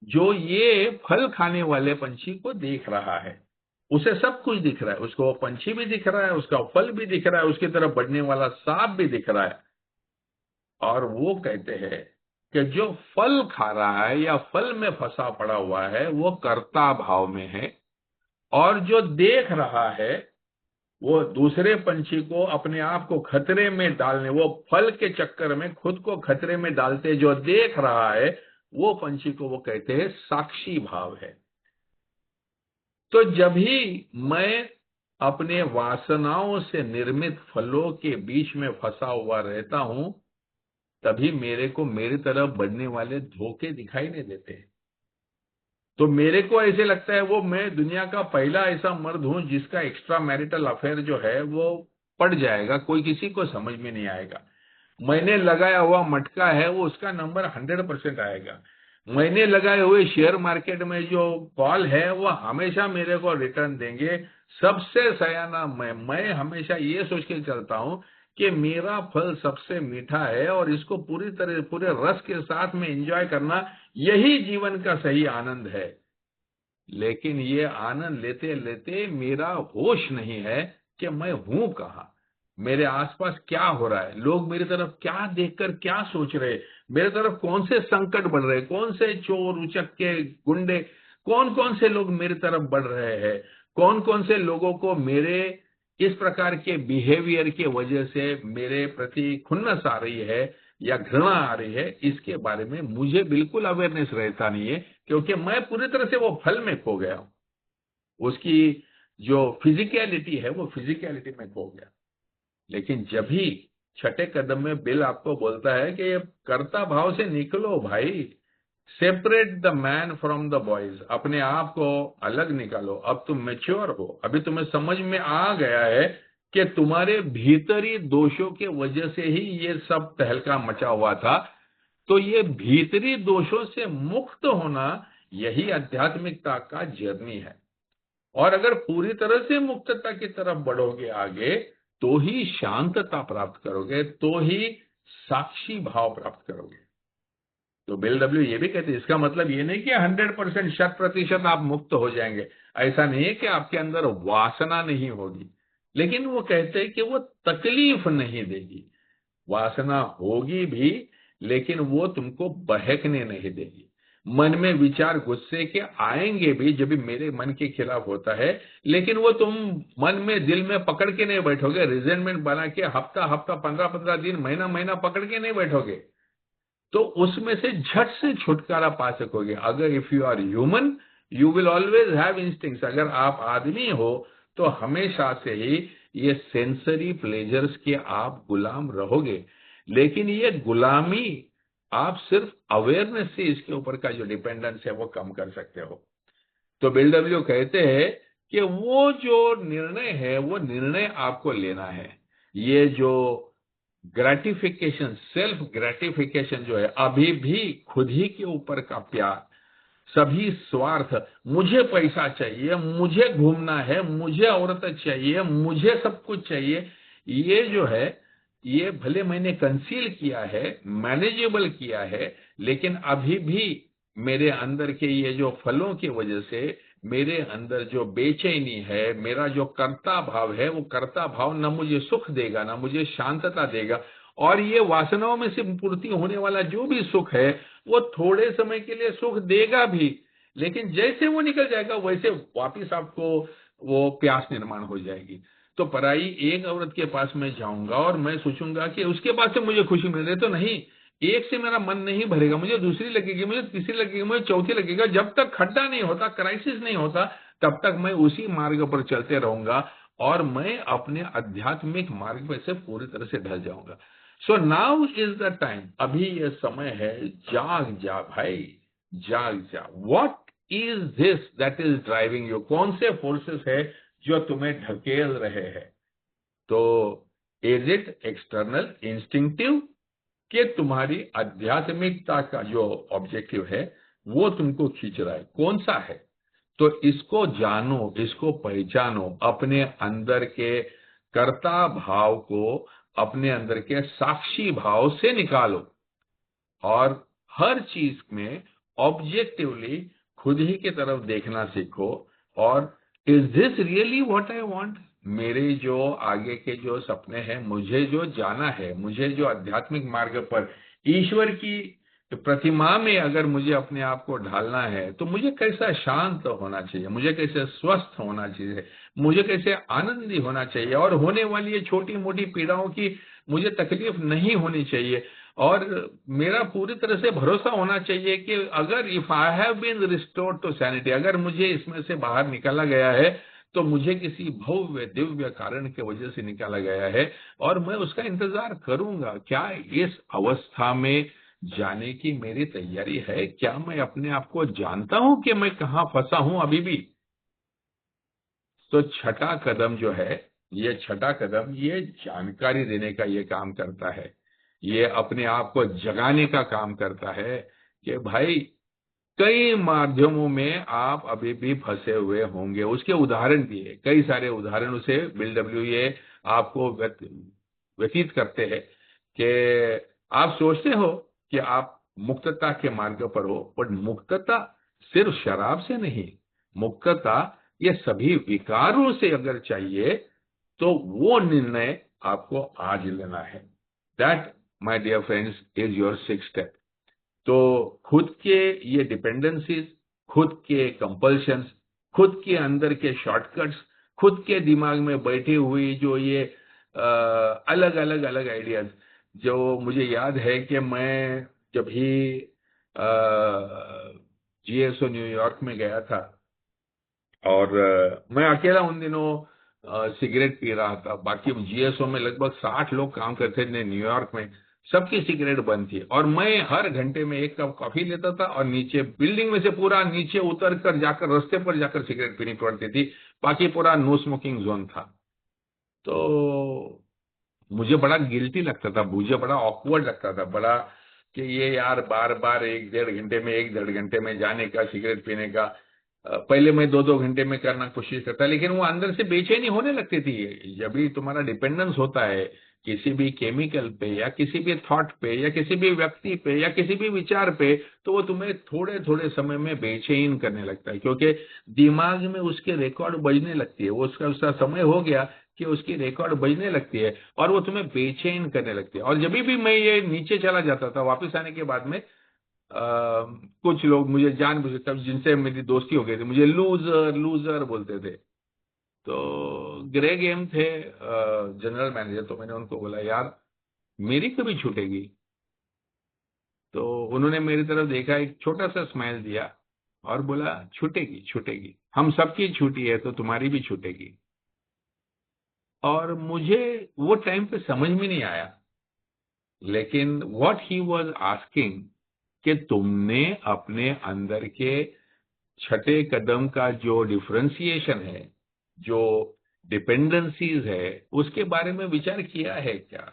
जो ये फल खाने वाले पंछी को देख रहा है। उसे सब कुछ दिख रहा है, उसको वो पंछी भी दिख रहा है, उसका फल भी दिख रहा है, उसकी तरफ बढ़ने वाला सांप भी दिख रहा है। और वो कहते हैं कि जो फल खा रहा है या फल में फंसा पड़ा हुआ है वो कर्ता भाव में है, और जो देख रहा है वो दूसरे पंछी को अपने आप को खतरे में डालने, वो फल के चक्कर में खुद को खतरे में डालते जो देख रहा है, वो पंछी को वो कहते हैं साक्षी भाव है। तो जब ही मैं अपने वासनाओं से निर्मित फलों के बीच में फंसा हुआ रहता हूं, तभी मेरे को मेरी तरफ बढ़ने वाले धोखे दिखाई नहीं देते। तो मेरे को ऐसे लगता है वो मैं दुनिया का पहला ऐसा मर्द हूं जिसका एक्स्ट्रा मैरिटल अफेयर जो है वो पड़ जाएगा, कोई किसी को समझ में नहीं आएगा। मैंने लगाया हुआ मटका है वो उसका नंबर 100% आएगा। मैंने लगाए हुए शेयर मार्केट में जो कॉल है वो हमेशा मेरे को रिटर्न देंगे। सबसे सयाना मैं हमेशा ये सोच के चलता हूं कि मेरा फल सबसे मीठा है और इसको पूरी तरह पूरे रस के साथ में एंजॉय करना, यही जीवन का सही आनंद है। लेकिन ये आनंद लेते लेते मेरा होश नहीं है कि मैं हूं कहां, मेरे आसपास क्या हो रहा है, लोग मेरी तरफ क्या देखकर क्या सोच रहे, मेरे तरफ कौन से संकट बढ़ रहे, कौन से चोर उचक्के गुंडे, कौन कौन से लोग मेरी तरफ बढ़ रहे हैं, कौन कौन से लोगों को मेरे इस प्रकार के बिहेवियर की वजह से मेरे प्रति खुन्नस आ रही है या घृणा आ रही है, इसके बारे में मुझे बिल्कुल अवेयरनेस रहता नहीं है, क्योंकि मैं पूरी तरह से वो फल में खो गया हूं। उसकी जो फिजिकलिटी है वो फिजिकलिटी में खो गया। लेकिन जब भी छठे कदम में बिल आपको बोलता है कि ये कर्ता भाव से निकलो भाई, separate the man from the boys, अपने आप को अलग निकालो, अब तुम मैच्योर हो, अभी तुम्हें समझ में आ गया है कि तुम्हारे भीतरी दोषों के वजह से ही ये सब तहलका मचा हुआ था। तो ये भीतरी दोषों से मुक्त होना, यही आध्यात्मिकता का जर्नी है। और अगर पूरी तरह से मुक्तता की तरफ बढ़ोगे आगे, तो ही शांतता प्राप्त करोगे, तो ही साक्षी भाव प्राप्त करोगे। तो बिल डब्ल्यू ये भी कहते हैं, इसका मतलब ये नहीं कि 100% 100% आप मुक्त हो जाएंगे। ऐसा नहीं है कि आपके अंदर वासना नहीं होगी, लेकिन वो कहते हैं कि वो तकलीफ नहीं देगी। वासना होगी भी, लेकिन वो तुमको बहकने नहीं देगी। मन में विचार गुस्से के आएंगे भी, जब भी मेरे मन के खिलाफ होता है, लेकिन वो तुम मन में दिल में पकड़ के नहीं बैठोगे, रिजेंटमेंट बना के हफ्ता हफ्ता 15-15 दिन महीना महीना पकड़ के नहीं बैठोगे, तो उसमें से झट से छुटकारा पा सकोगे। अगर if you are human you will always have instincts, अगर आप आदमी हो तो हमेशा से ही ये सेंसरी प्लेजर्स के आप गुलाम रहोगे। लेकिन ये गुलामी आप सिर्फ अवेयरनेस से इसके ऊपर का जो डिपेंडेंस है वो कम कर सकते हो। तो बिल डब्ल्यू कहते हैं कि वो जो निर्णय है वो निर्णय आपको लेना है। ये जो ग्रेटिफिकेशन, सेल्फ ग्रेटिफिकेशन जो है, अभी भी खुद ही के ऊपर का प्यार, सभी स्वार्थ, मुझे पैसा चाहिए, मुझे घूमना है, मुझे औरत चाहिए, मुझे सब कुछ चाहिए, ये जो है ये भले मैंने कंसील किया है, मैनेजेबल किया है, लेकिन अभी भी मेरे अंदर के ये जो फलों की वजह से मेरे अंदर जो बेचैनी है, मेरा जो कर्ता भाव है, वो कर्ता भाव न मुझे सुख देगा न मुझे शांतता देगा। और ये वासनाओं में से पूर्ति होने वाला जो भी सुख है वो थोड़े समय के लिए सुख देगा भी, लेकिन जैसे वो निकल जाएगा वैसे वापिस आपको वो प्यास निर्माण हो जाएगी। तो पराई एक औरत के पास मैं जाऊंगा और मैं सोचूंगा कि उसके पास से मुझे खुशी मिल रही, तो नहीं, एक से मेरा मन नहीं भरेगा, मुझे दूसरी लगेगी, मुझे तीसरी लगेगी, मुझे चौथी लगेगा। जब तक खड्डा नहीं होता, क्राइसिस नहीं होता, तब तक मैं उसी मार्ग पर चलते रहूंगा और मैं अपने आध्यात्मिक मार्ग पर से पूरी तरह से ढल जाऊंगा। So now is the time, अभी ये समय है, जाग जा भाई, जाग जा। What is this that is driving you, कौन से फोर्सेस है जो तुम्हें ढकेल रहे हैं? तो इज इट एक्सटर्नल इंस्टिंक्टिव, कि तुम्हारी आध्यात्मिकता का जो ऑब्जेक्टिव है वो तुमको खींच रहा है, कौन सा है? तो इसको जानो, इसको पहचानो, अपने अंदर के कर्ता भाव को अपने अंदर के साक्षी भाव से निकालो। और हर चीज में ऑब्जेक्टिवली खुद ही की तरफ देखना सीखो। और is this really what I want? मेरे जो आगे के जो सपने हैं, मुझे जो जाना है, मुझे जो आध्यात्मिक मार्ग पर ईश्वर की प्रतिमा में अगर मुझे अपने आप को ढालना है, तो मुझे कैसा शांत होना चाहिए, मुझे कैसे स्वस्थ होना चाहिए, मुझे कैसे आनंदी होना चाहिए, और होने वाली ये छोटी मोटी पीड़ाओं की मुझे तकलीफ नहीं होनी चाहिए। और मेरा पूरी तरह से भरोसा होना चाहिए कि अगर if I have been restored to sanity, अगर मुझे इसमें से बाहर निकाला गया है, तो मुझे किसी भव्य दिव्य कारण के वजह से निकाला गया है, और मैं उसका इंतजार करूंगा। क्या इस अवस्था में जाने की मेरी तैयारी है? क्या मैं अपने आप को जानता हूं कि मैं कहां फंसा हूं अभी भी? तो छठा कदम जो है, ये छठा कदम, ये जानकारी देने का ये काम करता है, ये अपने आप को जगाने का काम करता है कि भाई कई माध्यमों में आप अभी भी फंसे हुए होंगे। उसके उदाहरण दिए, कई सारे उदाहरणों से बिल डब्ल्यू ये आपको व्यतीत करते हैं कि आप सोचते हो कि आप मुक्तता के मार्ग पर हो, पर मुक्तता सिर्फ शराब से नहीं, मुक्तता ये सभी विकारों से अगर चाहिए, तो वो निर्णय आपको आज लेना है। That my dear friends is your six step. तो खुद के ये डिपेंडेंसीज, खुद के कंपल्शंस, खुद के अंदर के शॉर्टकट्स, खुद के दिमाग में बैठी हुई जो ये अलग अलग अलग आइडियाज, जो मुझे याद है कि मैं जब ही जीएसओ न्यूयॉर्क में गया था, और मैं अकेला उन दिनों सिगरेट पी रहा था। बाकी जीएसओ में लगभग 60 लोग काम करते थे न्यूयॉर्क में, सबकी सिगरेट बंद थी, और मैं हर घंटे में एक कप कॉफी लेता था, और नीचे बिल्डिंग में से पूरा नीचे उतर कर जाकर रास्ते पर जाकर सिगरेट पीनी पड़ती थी। बाकी पूरा नो स्मोकिंग जोन था। तो मुझे बड़ा गिल्टी लगता था, मुझे बड़ा ऑकवर्ड लगता था, बड़ा कि ये यार बार बार एक डेढ़ घंटे में, एक डेढ़ घंटे में जाने का, सिगरेट पीने का। पहले मैं दो दो घंटे में करना कोशिश करता, लेकिन वो अंदर से बेचैनी होने लगती थी। जब भी तुम्हारा डिपेंडेंस होता है किसी भी केमिकल पे, या किसी भी थॉट पे, या किसी भी व्यक्ति पे, या किसी भी विचार पे, तो वो तुम्हें थोड़े थोड़े समय में बेचैन करने लगता है, क्योंकि दिमाग में उसके रिकॉर्ड बजने लगती है। वो उसका उसका समय हो गया कि उसकी रिकॉर्ड बजने लगती है, और वो तुम्हें बेचैन करने लगती है। और जब भी मैं ये नीचे चला जाता था, वापस आने के बाद में कुछ लोग मुझे जानबूझ तब जिनसे मेरी दोस्ती हो गई थी, मुझे लूजर लूजर बोलते थे। तो ग्रेग एम थे जनरल मैनेजर, तो मैंने उनको बोला यार मेरी कभी छूटेगी? तो उन्होंने मेरी तरफ देखा, एक छोटा सा स्माइल दिया, और बोला छूटेगी छूटेगी, हम सबकी छूटी है तो तुम्हारी भी छूटेगी। और मुझे वो टाइम पे समझ में नहीं आया, लेकिन व्हाट ही वाज आस्किंग कि तुमने अपने अंदर के छठे कदम का जो डिफरेंशिएशन है, जो डिपेंडेंसीज है, उसके बारे में विचार किया है क्या?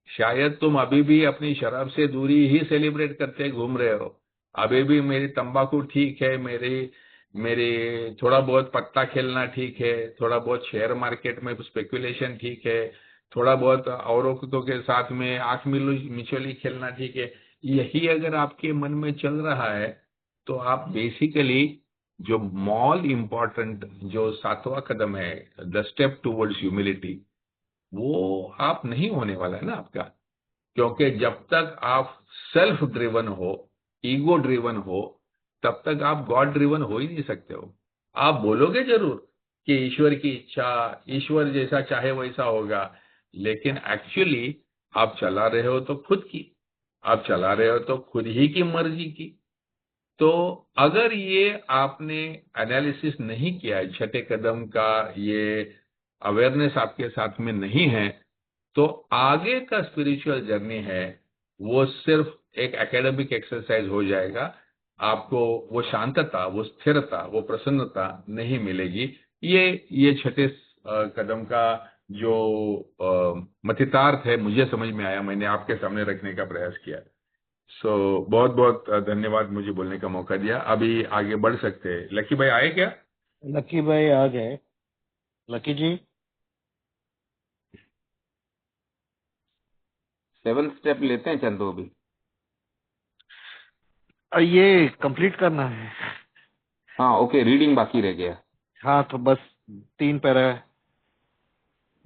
शायद तुम अभी भी अपनी शराब से दूरी ही सेलिब्रेट करते घूम रहे हो। अभी भी मेरी तंबाकू ठीक है, मेरी मेरी थोड़ा बहुत पत्ता खेलना ठीक है, थोड़ा बहुत शेयर मार्केट में स्पेकुलेशन ठीक है, थोड़ा बहुत औरों के साथ में आंख मिचौली खेलना ठीक है। यही अगर आपके मन में चल रहा है, तो आप बेसिकली जो मॉल इम्पोर्टेंट जो सातवां कदम है, द स्टेप टूवर्ड्स ह्यूमिलिटी, वो आप नहीं होने वाला है ना आपका। क्योंकि जब तक आप सेल्फ ड्रिवन हो, ईगो ड्रिवन हो, तब तक आप गॉड ड्रिवन हो ही नहीं सकते हो। आप बोलोगे जरूर कि ईश्वर की इच्छा, ईश्वर जैसा चाहे वैसा होगा, लेकिन एक्चुअली आप चला रहे हो तो खुद की, आप चला रहे हो तो खुद ही की मर्जी की। तो अगर ये आपने एनालिसिस नहीं किया है, छठे कदम का ये अवेयरनेस आपके साथ में नहीं है, तो आगे का स्पिरिचुअल जर्नी है वो सिर्फ एक एकेडमिक एक्सरसाइज हो जाएगा। आपको वो शांतता, वो स्थिरता, वो प्रसन्नता नहीं मिलेगी। ये छठे कदम का जो मथितार्थ है, मुझे समझ में आया, मैंने आपके सामने रखने का प्रयास किया। सो बहुत बहुत धन्यवाद मुझे बोलने का मौका दिया। अभी आगे बढ़ सकते हैं। लकी भाई आए क्या? लकी भाई आ गए। लकी जी। 7th स्टेप लेते हैं चंदू अभी। ये कंप्लीट करना है। हाँ ओके, रीडिंग बाकी रह गया। हाँ तो बस 3 पैरा है।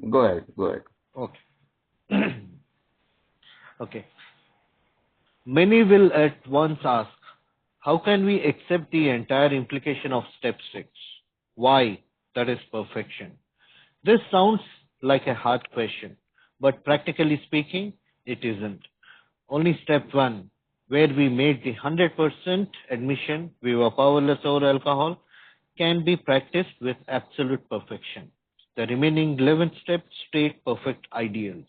Go ahead, go ahead. Okay. Okay. Many will at once ask, how can we accept the entire implication of step 6? Why? That is perfection. This sounds like a hard question, but practically speaking, it isn't. Only step 1, where we made the 100% admission we were powerless over alcohol, can be practiced with absolute perfection. The remaining 11 steps state perfect ideals.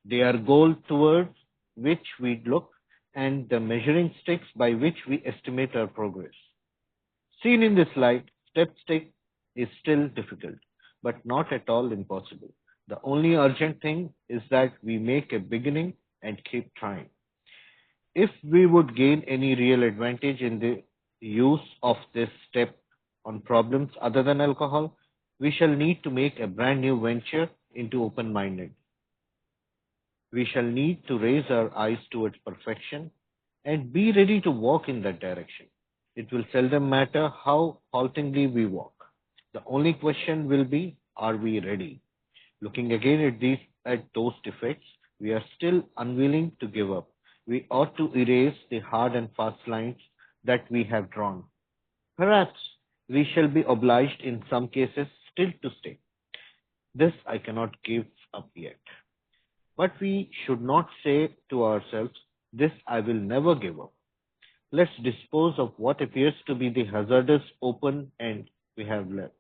They are goals towards which we look and the measuring sticks by which we estimate our progress. Seen in this light, step 6 is still difficult, but not at all impossible. The only urgent thing is that we make a beginning and keep trying. If we would gain any real advantage in the use of this step on problems other than alcohol, we shall need to make a brand new venture into open-minded. We shall need to raise our eyes towards perfection and be ready to walk in that direction. It will seldom matter how haltingly we walk. The only question will be, are we ready? Looking again at those defects, we are still unwilling to give up. We ought to erase the hard and fast lines that we have drawn. Perhaps we shall be obliged in some cases still to stay. This I cannot give up yet. But we should not say to ourselves, this I will never give up. Let's dispose of what appears to be the hazardous open end we have left.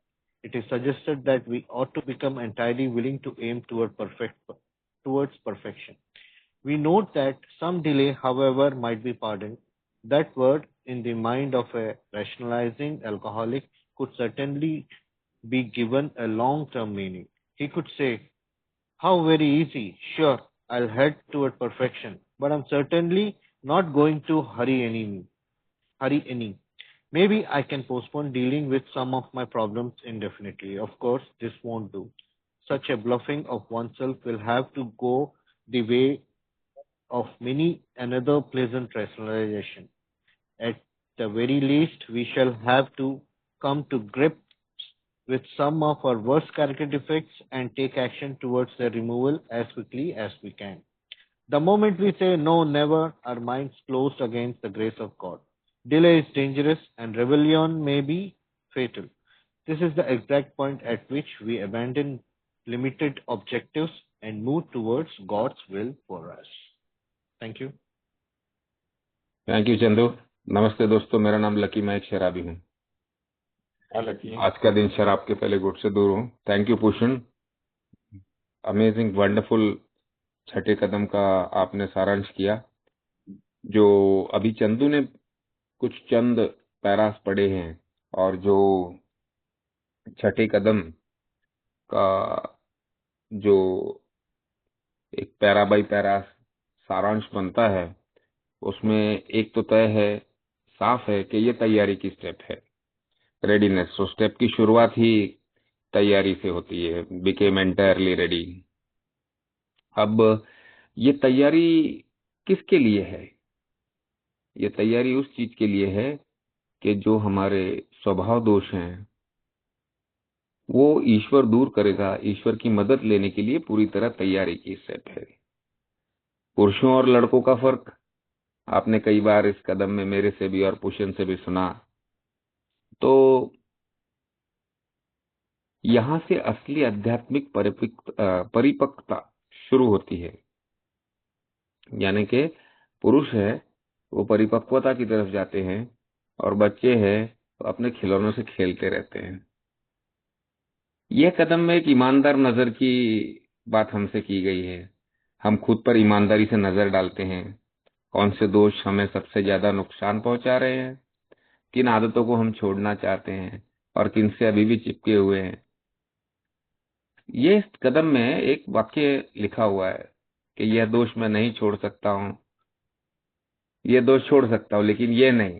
It is suggested that we ought to become entirely willing to aim towards perfection. We note that some delay, however, might be pardoned. That word, in the mind of a rationalizing alcoholic, could certainly be given a long-term meaning. He could say, how very easy. Sure, I'll head toward perfection, but I'm certainly not going to hurry any. Maybe I can postpone dealing with some of my problems indefinitely. Of course, this won't do. Such a bluffing of oneself will have to go the way of many another pleasant rationalization. At the very least, we shall have to come to grips with some of our worst character defects and take action towards their removal as quickly as we can. The moment we say no, never, our minds closed against the grace of God. Delay is dangerous and rebellion may be fatal. This is the exact point at which we abandon limited objectives and move towards God's will for us. Thank you. Thank you Chandu. नमस्ते दोस्तों, मेरा नाम lucky, मैं एक शराबी हूँ। आज का दिन शराब के पहले गुट से दूर हूँ। Thank you Bhushan, amazing wonderful छठे कदम का आपने सारांश किया। जो अभी चंदू ने कुछ चंद पैरास पढ़े हैं और जो छठे कदम का जो एक पैरा बाई पैरा सारांश बनता है, उसमें एक तो तय है, साफ है कि ये तैयारी की स्टेप है, रेडीनेस। तो स्टेप की शुरुआत ही तैयारी से होती है, बिकेम एंटायरली रेडी। अब ये तैयारी किसके लिए है? ये तैयारी उस चीज के लिए है कि जो हमारे स्वभाव दोष हैं वो ईश्वर दूर करेगा। ईश्वर की मदद लेने के लिए पूरी तरह तैयारी की स्टेप है। पुरुषों और लड़कों का फर्क आपने कई बार इस कदम में मेरे से भी और पुशन से भी सुना। तो यहां से असली आध्यात्मिक परिपक्वता शुरू होती है। यानी कि पुरुष है वो परिपक्वता की तरफ जाते हैं और बच्चे हैं वो अपने खिलौनों से खेलते रहते हैं। यह कदम में एक ईमानदार नजर की बात हमसे की गई है। हम खुद पर ईमानदारी से नजर डालते हैं, कौन से दोष हमें सबसे ज्यादा नुकसान पहुंचा रहे हैं, किन आदतों को हम छोड़ना चाहते हैं और किन से अभी भी चिपके हुए हैं। ये इस कदम में एक वाक्य लिखा हुआ है कि यह दोष मैं नहीं छोड़ सकता हूँ, ये दोष छोड़ सकता हूँ लेकिन ये नहीं।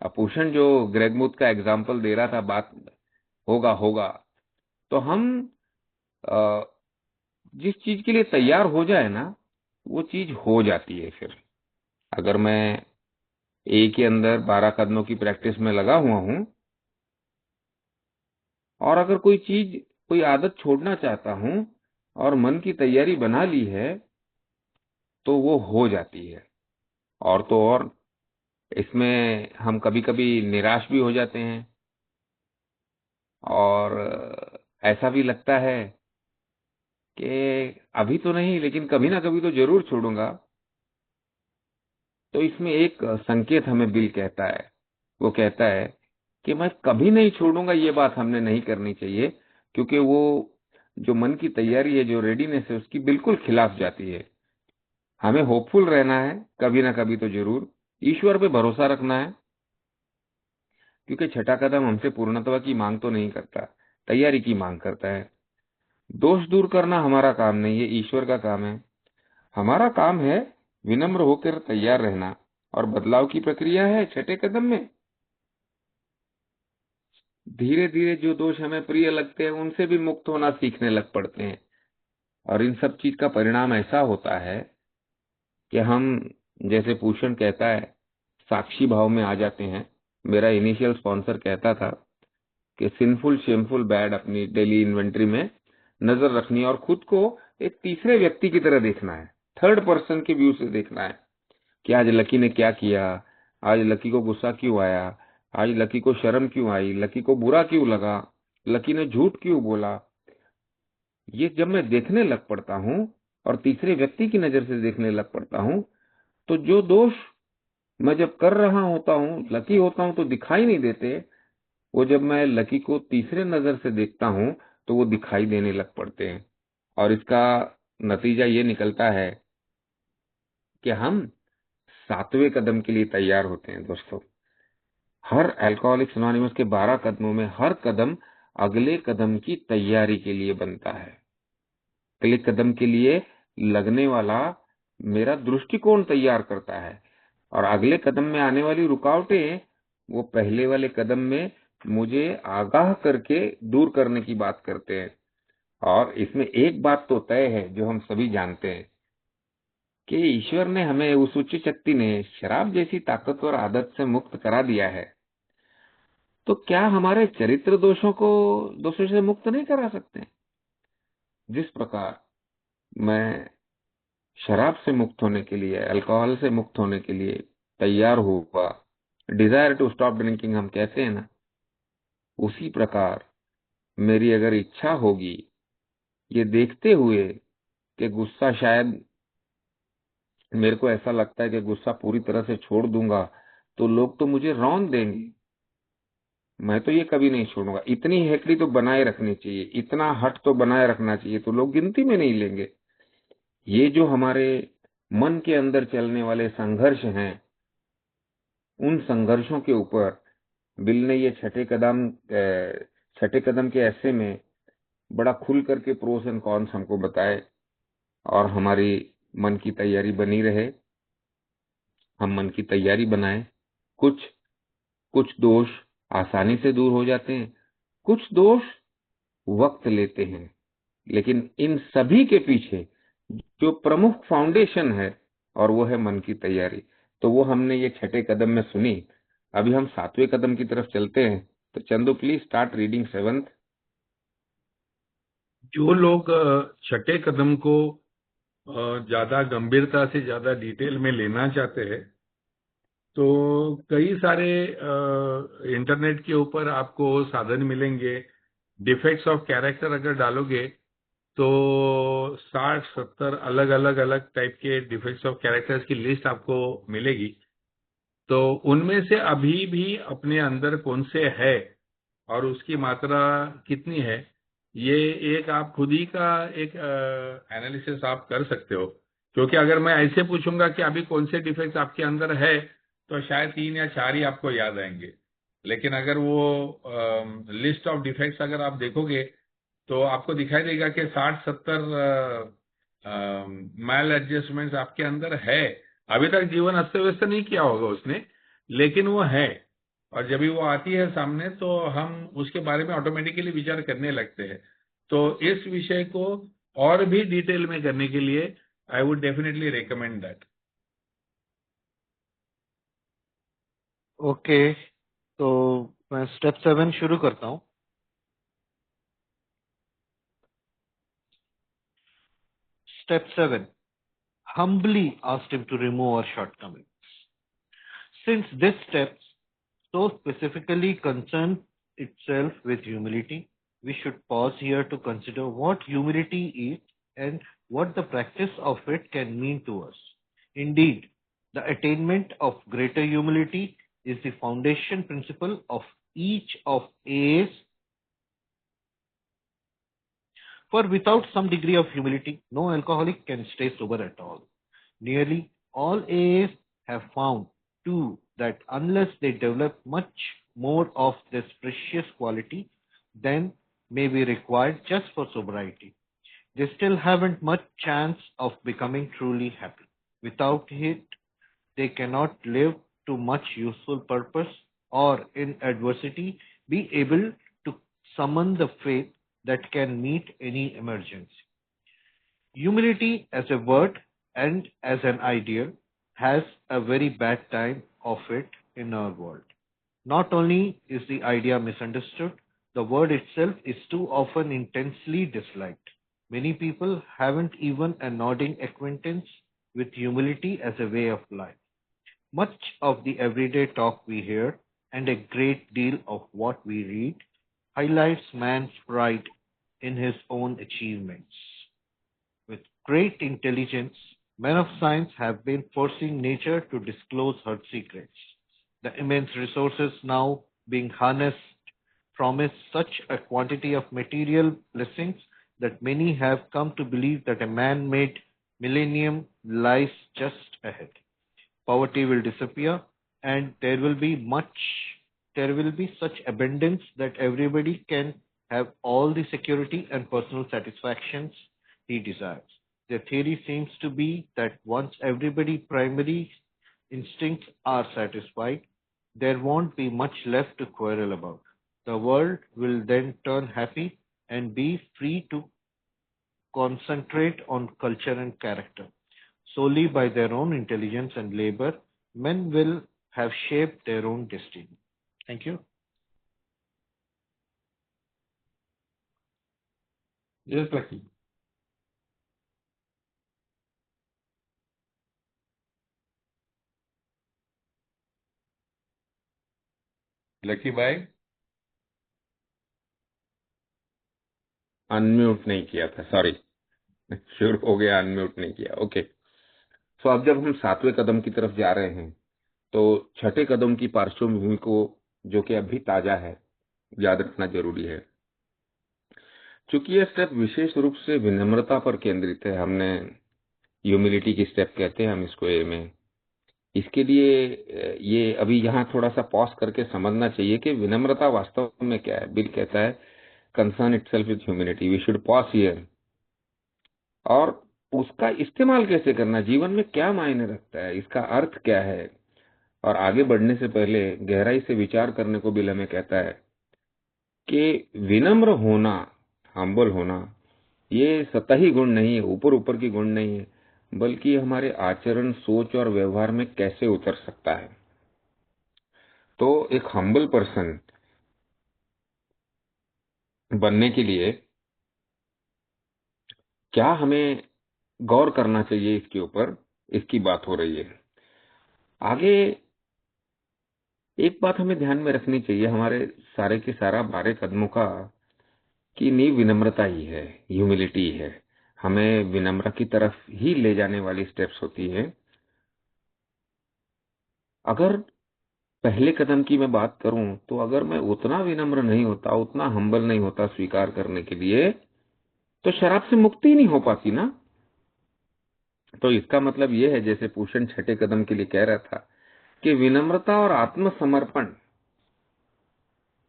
अपूषण जो ग्रेगमुथ का एग्जाम्पल दे रहा था, बात होगा होगा, तो हम जिस चीज के लिए तैयार हो जाए ना वो चीज हो जाती है। फिर अगर मैं एक के अंदर 12 कदमों की प्रैक्टिस में लगा हुआ हूं, और अगर कोई आदत छोड़ना चाहता हूं और मन की तैयारी बना ली है तो वो हो जाती है। और तो और इसमें हम कभी कभी निराश भी हो जाते हैं, और ऐसा भी लगता है कि अभी तो नहीं, लेकिन कभी ना कभी तो जरूर छोड़ूंगा। तो इसमें एक संकेत हमें बिल कहता है, वो कहता है कि मैं कभी नहीं छोड़ूंगा, ये बात हमने नहीं करनी चाहिए, क्योंकि वो जो मन की तैयारी है, जो रेडीनेस है, उसकी बिल्कुल खिलाफ जाती है। हमें होपफुल रहना है, कभी ना कभी तो जरूर ईश्वर पे भरोसा रखना है, क्योंकि छठा कदम हमसे पूर्णत्व की मांग तो नहीं करता, तैयारी की मांग करता है। दोष दूर करना हमारा काम नहीं है, ईश्वर का काम है। हमारा काम है विनम्र होकर तैयार रहना, और बदलाव की प्रक्रिया है छठे कदम में। धीरे धीरे जो दोष हमें प्रिय लगते हैं उनसे भी मुक्त होना सीखने लग पड़ते हैं, और इन सब चीज का परिणाम ऐसा होता है कि हम, जैसे भूषण कहता है, साक्षी भाव में आ जाते हैं। मेरा इनिशियल स्पॉन्सर कहता था कि सिंफुल शेमफुल बैड अपनी डेली इन्वेंट्री में नजर रखनी है, और खुद को एक तीसरे व्यक्ति की तरह देखना है, थर्ड पर्सन के व्यू से देखना है कि आज लकी ने क्या किया, आज लकी को गुस्सा क्यों आया, आज लकी को शर्म क्यों आई, लकी को बुरा क्यों लगा, लकी ने झूठ क्यों बोला। ये जब मैं देखने लग पड़ता हूँ और तीसरे व्यक्ति की नजर से देखने लग पड़ता हूँ, तो जो दोष मैं जब कर रहा होता हूँ, लकी होता हूँ, तो दिखाई नहीं देते, वो जब मैं लकी को तीसरे नजर से देखता हूँ तो वो दिखाई देने लग पड़ते हैं। और इसका नतीजा ये निकलता है कि हम सातवें कदम के लिए तैयार होते हैं दोस्तों। हर अल्कोहलिक्स एनोनिमस के 12 कदमों में हर कदम अगले कदम की तैयारी के लिए बनता है। अगले कदम के लिए लगने वाला मेरा दृष्टिकोण तैयार करता है, और अगले कदम में आने वाली रुकावटें वो पहले वाले कदम में मुझे आगाह करके दूर करने की बात करते हैं। और इसमें एक बात तो तय है जो हम सभी जानते हैं कि ईश्वर ने हमें, उस उच्च शक्ति ने शराब जैसी ताकतवर आदत से मुक्त करा दिया है, तो क्या हमारे चरित्र दोषों से मुक्त नहीं करा सकते? जिस प्रकार मैं शराब से मुक्त होने के लिए, अल्कोहल से मुक्त होने के लिए तैयार हुआ, डिजायर टू स्टॉप ड्रिंकिंग हम कहते हैं ना, उसी प्रकार मेरी अगर इच्छा होगी, ये देखते हुए कि गुस्सा, शायद मेरे को ऐसा लगता है कि गुस्सा पूरी तरह से छोड़ दूंगा तो लोग तो मुझे रौंद देंगे, मैं तो ये कभी नहीं छोड़ूंगा, इतनी हेकड़ी तो बनाए रखनी चाहिए, इतना हट तो बनाए रखना चाहिए, तो लोग गिनती में नहीं लेंगे। ये जो हमारे मन के अंदर चलने वाले संघर्ष हैं, उन संघर्षों के ऊपर बिल ने ये छठे कदम के ऐसे में बड़ा खुल करके प्रोस एंड कॉन्स हमको बताए, और हमारी मन की तैयारी बनी रहे, हम मन की तैयारी बनाएं। कुछ कुछ दोष आसानी से दूर हो जाते हैं, कुछ दोष वक्त लेते हैं, लेकिन इन सभी के पीछे जो प्रमुख फाउंडेशन है, और वो है मन की तैयारी। तो वो हमने ये छठे कदम में सुनी। अभी हम सातवें कदम की तरफ चलते हैं। तो Chandu, please start reading 7th। जो लोग छठे कदम को ज्यादा गंभीरता से, ज्यादा डिटेल में लेना चाहते हैं, तो कई सारे इंटरनेट के ऊपर आपको साधन मिलेंगे। डिफेक्ट्स ऑफ कैरेक्टर अगर डालोगे तो 60-70 अलग अलग अलग टाइप के डिफेक्ट्स ऑफ कैरेक्टर्स की लिस्ट आपको मिलेगी। तो उनमें से अभी भी अपने अंदर कौन से है और उसकी मात्रा कितनी है, ये एक आप खुद ही का एक एनालिसिस आप कर सकते हो। क्योंकि अगर मैं ऐसे पूछूंगा कि अभी कौन से डिफेक्ट्स आपके अंदर है, तो शायद 3 या 4 ही आपको याद आएंगे। लेकिन अगर वो लिस्ट ऑफ डिफेक्ट्स अगर आप देखोगे तो आपको दिखाई देगा कि 60-70 मैल एडजस्टमेंट्स आपके अंदर है। अभी तक जीवन अस्त व्यस्त नहीं किया होगा उसने, लेकिन वो है। और जब भी वो आती है सामने तो हम उसके बारे में ऑटोमेटिकली विचार करने लगते हैं। तो इस विषय को और भी डिटेल में करने के लिए I would definitely recommend that. Okay, तो मैं स्टेप 7 शुरू करता हूँ। Step 7. Humbly asked him to remove our shortcomings. Since this step so specifically concerns itself with humility, we should pause here to consider what humility is and what the practice of it can mean to us. Indeed, the attainment of greater humility is the foundation principle of each of A's. For without some degree of humility, no alcoholic can stay sober at all. Nearly all AAs have found, too, that unless they develop much more of this precious quality than may be required just for sobriety, they still haven't much chance of becoming truly happy. Without it, they cannot live to much useful purpose or in adversity be able to summon the faith that can meet any emergency. Humility as a word and as an ideal has a very bad time of it in our world. Not only is the idea misunderstood, the word itself is too often intensely disliked. Many people haven't even a nodding acquaintance with humility as a way of life. Much of the everyday talk we hear and a great deal of what we read highlights man's pride in his own achievements. With great intelligence, men of science have been forcing nature to disclose her secrets. The immense resources now being harnessed promise such a quantity of material blessings that many have come to believe that a man made millennium lies just ahead. Poverty will disappear, and there will be such abundance that everybody can have all the security and personal satisfactions he desires. The theory seems to be that once everybody primary instincts are satisfied, there won't be much left to quarrel about. The world will then turn happy and be free to concentrate on culture and character. Solely by their own intelligence and labor, men will have shaped their own destiny. Thank you. Yes, Lucky. Lucky भाई unmute नहीं किया था, sorry. शुरू हो गया, unmute नहीं किया। Okay, तो अब जब हम 7वें कदम की तरफ जा रहे हैं, तो छठे कदम की पार्श्वभूमि को, जो कि अभी ताजा है, याद रखना जरूरी है। चूंकि यह स्टेप विशेष रूप से विनम्रता पर केंद्रित है, हमने ह्यूमिलिटी की स्टेप कहते हैं हम इसको ए में। इसके लिए ये अभी यहाँ थोड़ा सा पॉज करके समझना चाहिए कि विनम्रता वास्तव में क्या है। बिल कहता है concern itself with humility, we should pause here. और उसका इस्तेमाल कैसे करना, जीवन में क्या मायने रखता है, इसका अर्थ क्या है, और आगे बढ़ने से पहले गहराई से विचार करने को बिल हमें कहता है कि विनम्र होना, हम्बल होना, ये सतही गुण नहीं है, ऊपर ऊपर की गुण नहीं है, बल्कि हमारे आचरण, सोच और व्यवहार में कैसे उतर सकता है। तो एक हम्बल पर्सन बनने के लिए क्या हमें गौर करना चाहिए, इसके ऊपर इसकी बात हो रही है। आगे एक बात हमें ध्यान में रखनी चाहिए, हमारे सारे के सारा 12 कदमों का कि नींव विनम्रता ही है, ह्यूमिलिटी है। हमें विनम्र की तरफ ही ले जाने वाली स्टेप्स होती है। अगर पहले कदम की मैं बात करूं, तो अगर मैं उतना विनम्र नहीं होता, उतना हम्बल नहीं होता स्वीकार करने के लिए, तो शराब से मुक्ति ही नहीं हो पाती ना। तो इसका मतलब यह है, जैसे पूषण छठे कदम के लिए कह रहा था, कि विनम्रता और आत्मसमर्पण,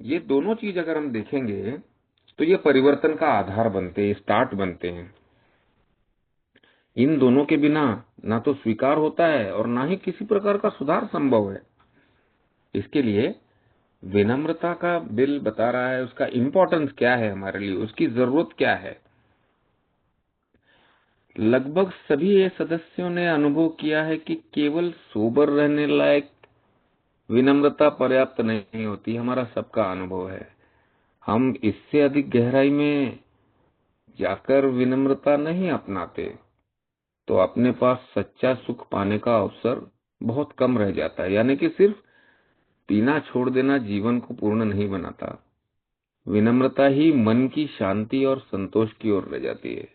ये दोनों चीज अगर हम देखेंगे तो ये परिवर्तन का आधार बनते हैं, स्टार्ट बनते हैं। इन दोनों के बिना ना तो स्वीकार होता है और ना ही किसी प्रकार का सुधार संभव है। इसके लिए विनम्रता का बिल बता रहा है, उसका इंपॉर्टेंस क्या है हमारे लिए, उसकी जरूरत क्या है। लगभग सभी ये सदस्यों ने अनुभव किया है कि केवल सोबर रहने लायक विनम्रता पर्याप्त नहीं होती, हमारा सबका अनुभव है। हम इससे अधिक गहराई में जाकर विनम्रता नहीं अपनाते तो अपने पास सच्चा सुख पाने का अवसर बहुत कम रह जाता है। यानी कि सिर्फ पीना छोड़ देना जीवन को पूर्ण नहीं बनाता, विनम्रता ही मन की शांति और संतोष की ओर ले जाती है।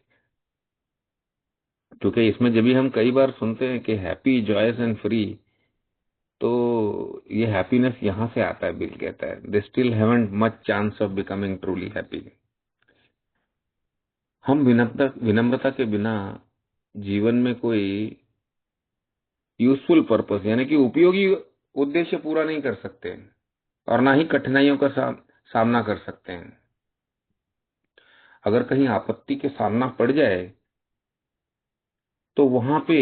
क्योंकि इसमें जब भी हम कई बार सुनते हैं कि हैप्पी, जॉयस एंड फ्री, तो ये हैप्पीनेस यहां से आता है। बिल कहता है they still haven't much chance of becoming truly happy. हम विनम्रता के बिना जीवन में कोई यूजफुल पर्पस यानी कि उपयोगी उद्देश्य पूरा नहीं कर सकते और ना ही कठिनाइयों का सामना कर सकते हैं। अगर कहीं आपत्ति के सामना पड़ जाए तो वहां पे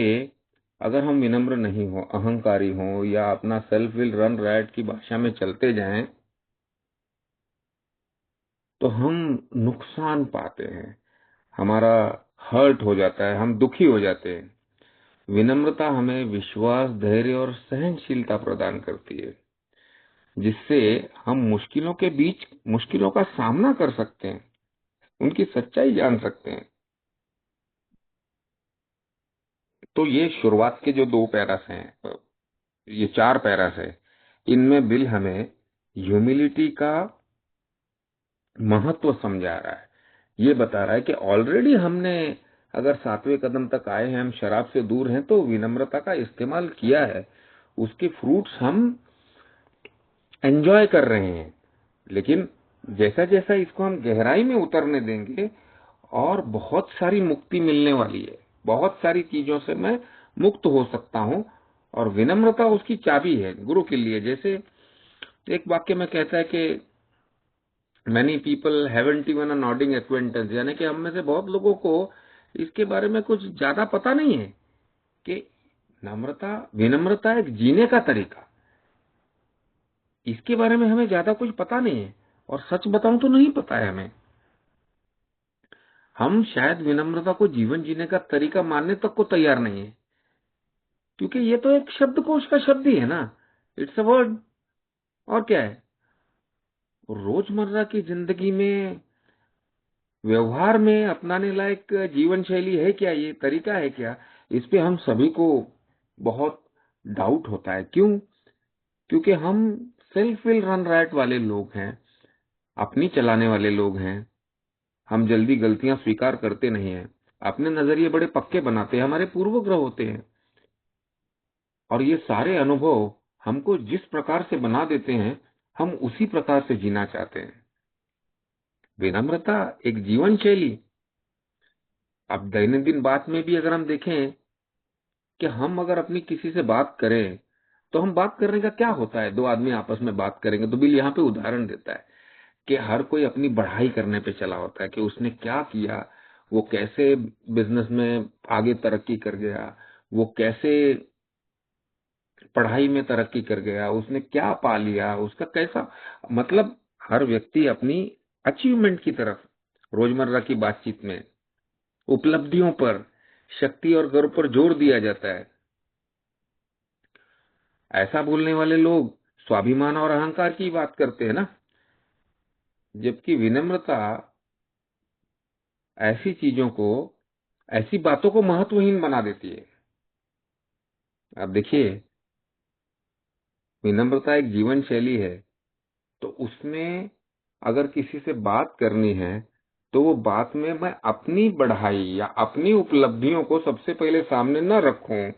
अगर हम विनम्र नहीं हो, अहंकारी हो या अपना सेल्फ विल रन राइट की भाषा में चलते जाएं तो हम नुकसान पाते हैं, हमारा हर्ट हो जाता है, हम दुखी हो जाते हैं। विनम्रता हमें विश्वास, धैर्य और सहनशीलता प्रदान करती है, जिससे हम मुश्किलों के बीच मुश्किलों का सामना कर सकते हैं, उनकी सच्चाई जान सकते हैं। तो ये शुरुआत के जो 2 पैरास हैं, ये 4 पैरास है, इनमें बिल हमें ह्यूमिलिटी का महत्व समझा रहा है। ये बता रहा है कि ऑलरेडी हमने अगर 7वें कदम तक आए हैं, हम शराब से दूर हैं, तो विनम्रता का इस्तेमाल किया है, उसके फ्रूट्स हम एंजॉय कर रहे हैं। लेकिन जैसा जैसा इसको हम गहराई में उतरने देंगे और बहुत सारी मुक्ति मिलने वाली है, बहुत सारी चीजों से मैं मुक्त हो सकता हूं। और विनम्रता उसकी चाबी है गुरु के लिए। जैसे एक वाक्य में कहता है कि मैनी पीपल हैवंट इवन अ नॉडिंग एक्वेंटेंस, यानी कि हम में से बहुत लोगों को इसके बारे में कुछ ज्यादा पता नहीं है कि विनम्रता एक जीने का तरीका, इसके बारे में हमें ज्यादा कुछ पता नहीं है। और सच बताऊं तो नहीं पता है हमें। हम शायद विनम्रता को जीवन जीने का तरीका मानने तक को तैयार नहीं है, क्योंकि ये तो एक शब्दकोश का शब्द ही है ना, इट्स अ वर्ड। और क्या है, रोजमर्रा की जिंदगी में, व्यवहार में अपनाने लायक जीवन शैली है क्या, ये तरीका है क्या? इस पे हम सभी को बहुत डाउट होता है। क्यों? क्योंकि हम सेल्फ विल रन राइट वाले लोग हैं, अपनी चलाने वाले लोग हैं। हम जल्दी गलतियां स्वीकार करते नहीं हैं, अपने नजरिए बड़े पक्के बनाते हैं, हमारे पूर्वग्रह होते हैं। और ये सारे अनुभव हमको जिस प्रकार से बना देते हैं, हम उसी प्रकार से जीना चाहते हैं। विनम्रता एक जीवन शैली। अब दैनंदिन बात में भी अगर हम देखें कि हम अगर अपनी किसी से बात करें तो हम बात करने का क्या होता है, 2 आदमी आपस में बात करेंगे तो बिल यहाँ पे उदाहरण देता है कि हर कोई अपनी बढ़ाई करने पे चला होता है कि उसने क्या किया, वो कैसे बिजनेस में आगे तरक्की कर गया, वो कैसे पढ़ाई में तरक्की कर गया, उसने क्या पा लिया, उसका कैसा, मतलब हर व्यक्ति अपनी अचीवमेंट की तरफ रोजमर्रा की बातचीत में उपलब्धियों पर, शक्ति और गर्व पर जोर दिया जाता है। ऐसा बोलने वाले लोग स्वाभिमान और अहंकार की बात करते हैं ना, जबकि विनम्रता ऐसी चीजों को, ऐसी बातों को महत्वहीन बना देती है। अब देखिए, विनम्रता एक जीवन शैली है, तो उसमें अगर किसी से बात करनी है तो वो बात में मैं अपनी बढ़ाई या अपनी उपलब्धियों को सबसे पहले सामने न रखूं,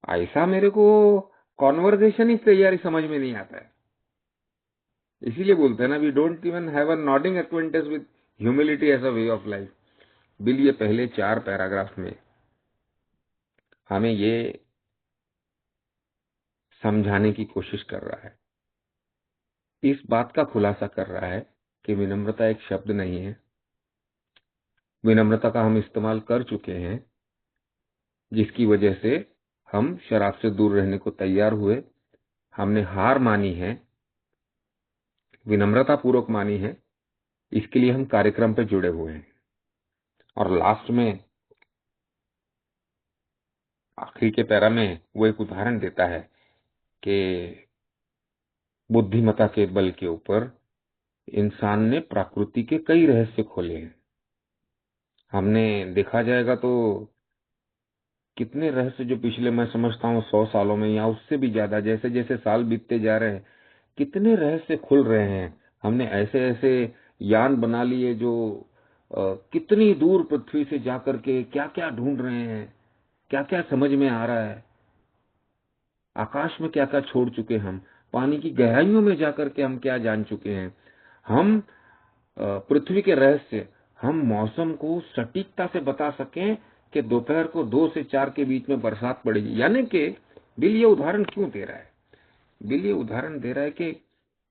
ऐसा मेरे को कॉन्वर्जेशन ही तैयारी समझ में नहीं आता है। इसीलिए बोलते हैं ना, we don't even have a nodding acquaintance with humility as a way of life. Bill ये पहले 4 पैराग्राफ में हमें ये समझाने की कोशिश कर रहा है, इस बात का खुलासा कर रहा है कि विनम्रता एक शब्द नहीं है। विनम्रता का हम इस्तेमाल कर चुके हैं, जिसकी वजह से हम शराब से दूर रहने को तैयार हुए, हमने हार मानी है, विनम्रता पूर्वक मानी है। इसके लिए हम कार्यक्रम पे जुड़े हुए हैं। और लास्ट में, आखिरी के पैरा में वो एक उदाहरण देता है कि बुद्धिमत्ता के बल के ऊपर इंसान ने प्रकृति के कई रहस्य खोले हैं। हमने देखा जाएगा तो कितने रहस्य जो पिछले, मैं समझता हूँ 100 सालों में या उससे भी ज्यादा, जैसे जैसे साल बीतते जा रहे हैं कितने रहस्य खुल रहे हैं। हमने ऐसे ऐसे यान बना लिए जो कितनी दूर पृथ्वी से जाकर के क्या क्या ढूंढ रहे हैं, क्या क्या समझ में आ रहा है, आकाश में क्या क्या छोड़ चुके हम, पानी की गहराइयों में जाकर के हम क्या जान चुके हैं। हम पृथ्वी के रहस्य, हम मौसम को सटीकता से बता सकें कि दोपहर को 2 से 4 के बीच में बरसात पड़ेगी। यानी कि बिल ये उदाहरण क्यों दे रहा है? बिल ये उदाहरण दे रहा है कि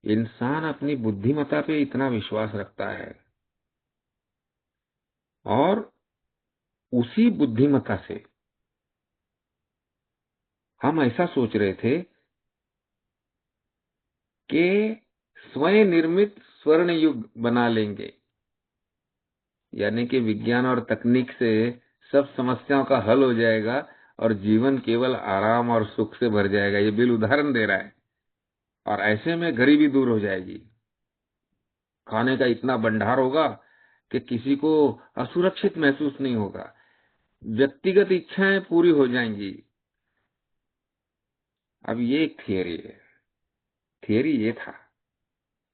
इंसान अपनी बुद्धिमत्ता पे इतना विश्वास रखता है और उसी बुद्धिमत्ता से हम ऐसा सोच रहे थे कि स्वयं निर्मित स्वर्ण युग बना लेंगे, यानी कि विज्ञान और तकनीक से सब समस्याओं का हल हो जाएगा और जीवन केवल आराम और सुख से भर जाएगा। ये बिल उदाहरण दे रहा है। और ऐसे में गरीबी दूर हो जाएगी, खाने का इतना भंडार होगा कि किसी को असुरक्षित महसूस नहीं होगा, व्यक्तिगत इच्छाएं पूरी हो जाएंगी। अब ये एक थियरी है। थियरी ये था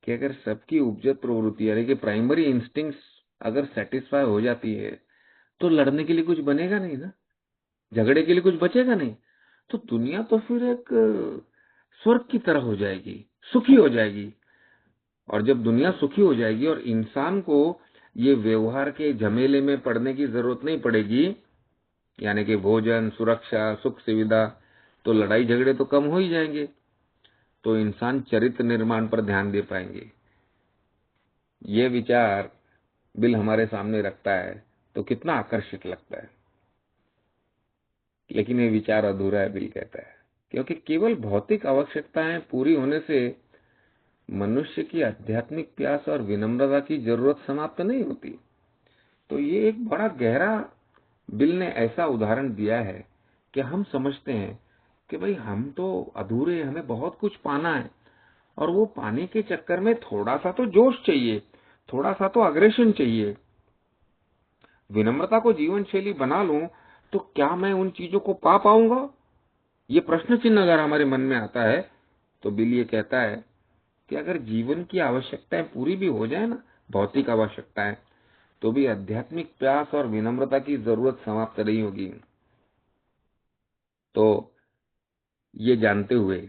कि अगर सबकी उपजत प्रवृत्ति यानी कि प्राइमरी इंस्टिंक्ट्स अगर सेटिस्फाई हो जाती है तो लड़ने के लिए कुछ बनेगा नहीं ना, झगड़े के लिए कुछ बचेगा नहीं। तो दुनिया तो फिर एक स्वर्ग की तरह हो जाएगी, सुखी हो जाएगी। और जब दुनिया सुखी हो जाएगी और इंसान को ये व्यवहार के झमेले में पड़ने की जरूरत नहीं पड़ेगी, यानी कि भोजन, सुरक्षा, सुख सुविधा, तो लड़ाई झगड़े तो कम हो ही जाएंगे। तो इंसान चरित्र निर्माण पर ध्यान दे पाएंगे। ये विचार बिल हमारे सामने रखता है तो कितना आकर्षक लगता है। लेकिन ये विचार अधूरा है, बिल कहता है, क्योंकि केवल भौतिक आवश्यकताएं पूरी होने से मनुष्य की आध्यात्मिक प्यास और विनम्रता की जरूरत समाप्त नहीं होती। तो ये एक बड़ा गहरा बिल ने ऐसा उदाहरण दिया है कि हम समझते हैं कि भाई हम तो अधूरे, हमें बहुत कुछ पाना है और वो पाने के चक्कर में थोड़ा सा तो जोश चाहिए, थोड़ा सा तो अग्रेशन चाहिए। विनम्रता को जीवन शैली बना लूं तो क्या मैं उन चीजों को पा पाऊंगा? ये प्रश्न चिन्ह अगर हमारे मन में आता है तो बिल ये कहता है कि अगर जीवन की आवश्यकताएं पूरी भी हो जाए ना, भौतिक आवश्यकताएं, तो भी आध्यात्मिक प्यास और विनम्रता की जरूरत समाप्त नहीं होगी। तो ये जानते हुए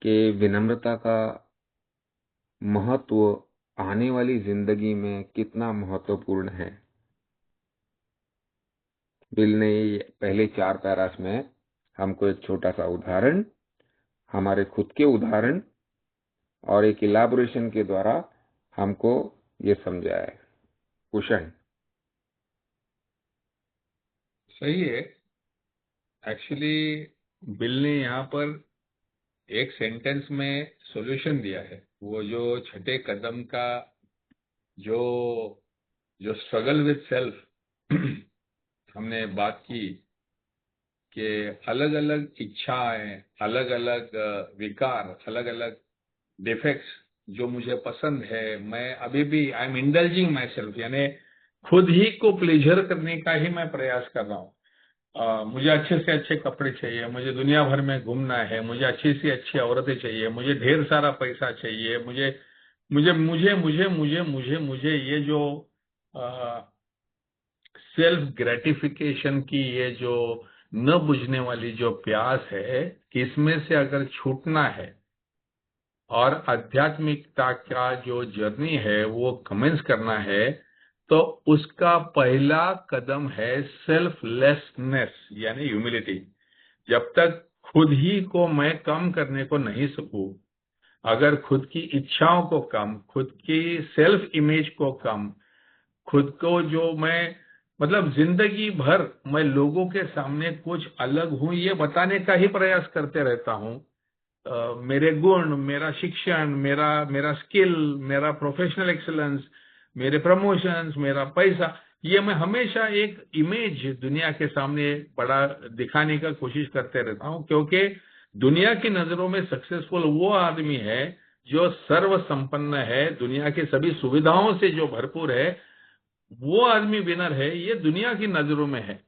कि विनम्रता का महत्व आने वाली जिंदगी में कितना महत्वपूर्ण है, बिल ने पहले 4 पैरास में हमको एक छोटा सा उदाहरण, हमारे खुद के उदाहरण और एक इलाबोरेशन के द्वारा हमको ये समझाया है। कुशन सही है। एक्चुअली बिल ने यहाँ पर एक सेंटेंस में सॉल्यूशन दिया है। वो जो छठे कदम का जो जो स्ट्रगल विद सेल्फ हमने बात की कि अलग अलग इच्छाएं, अलग अलग विकार, अलग अलग डिफेक्ट्स जो मुझे पसंद है, मैं अभी भी I am indulging my self, यानी खुद ही को प्लेजर करने का ही मैं प्रयास कर रहा हूँ। मुझे अच्छे से अच्छे कपड़े चाहिए, मुझे दुनिया भर में घूमना है, मुझे अच्छी से अच्छी औरतें चाहिए, मुझे ढेर सारा पैसा चाहिए, मुझे मुझे मुझे मुझे मुझे मुझे मुझे ये जो सेल्फ ग्रेटिफिकेशन की ये जो न बुझने वाली जो प्यास है, इसमें से अगर छूटना है और आध्यात्मिकता का जो जर्नी है वो कमेंस करना है, तो उसका पहला कदम है सेल्फलेसनेस यानी ह्यूमिलिटी। जब तक खुद ही को मैं कम करने को नहीं सकूं, अगर खुद की इच्छाओं को कम, खुद की सेल्फ इमेज को कम, खुद को जो मैं मतलब जिंदगी भर मैं लोगों के सामने कुछ अलग हूं ये बताने का ही प्रयास करते रहता हूं, मेरे गुण, मेरा शिक्षण, मेरा मेरा स्किल, मेरा प्रोफेशनल एक्सीलेंस, मेरे प्रमोशंस, मेरा पैसा, ये मैं हमेशा एक इमेज दुनिया के सामने बड़ा दिखाने का कोशिश करते रहता हूं, क्योंकि दुनिया की नजरों में सक्सेसफुल वो आदमी है जो सर्व संपन्न है, दुनिया की सभी सुविधाओं से जो भरपूर है, वो आदमी विनर है, ये दुनिया की नजरों में है।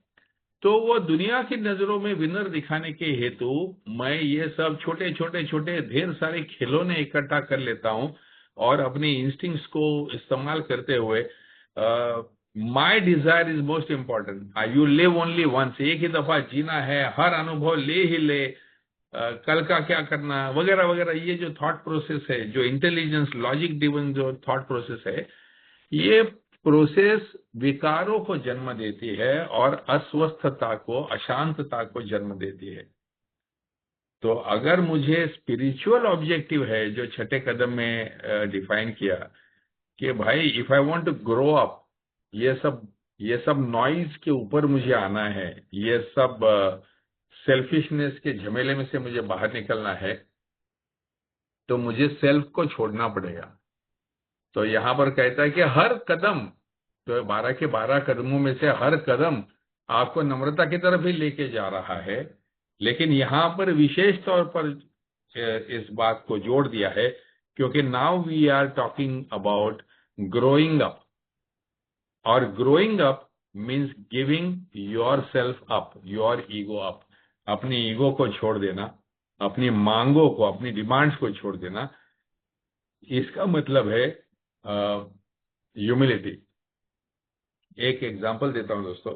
तो वो दुनिया की नजरों में विनर दिखाने के हेतु मैं ये सब छोटे छोटे छोटे ढेर सारे खिलौने इकट्ठा कर लेता हूं और अपनी इंस्टिंक्ट्स को इस्तेमाल करते हुए, my desire is most important, you live only once, एक ही दफा जीना है, हर अनुभव ले ही ले, कल का क्या करना वगैरह वगैरह, ये जो थॉट प्रोसेस है, जो इंटेलिजेंस लॉजिक ड्रिवन जो थॉट प्रोसेस है, ये प्रोसेस विकारों को जन्म देती है और अस्वस्थता को, अशांतता को जन्म देती है। तो अगर मुझे स्पिरिचुअल ऑब्जेक्टिव है जो छठे कदम में डिफाइन किया कि भाई if I want to grow up, ये सब नॉइज के ऊपर मुझे आना है, ये सब सेल्फिशनेस के झमेले में से मुझे बाहर निकलना है, तो मुझे सेल्फ को छोड़ना पड़ेगा। तो यहां पर कहता है कि हर कदम, तो 12 के 12 कदमों में से हर कदम आपको नम्रता की तरफ ही लेके जा रहा है, लेकिन यहां पर विशेष तौर पर इस बात को जोड़ दिया है, क्योंकि now we are talking about growing up, और growing up means giving yourself up, your ego up, अपनी ईगो को छोड़ देना, अपनी मांगों को, अपनी डिमांड्स को छोड़ देना। इसका मतलब है ह्यूमिलिटी। एक एग्जांपल देता हूं दोस्तों।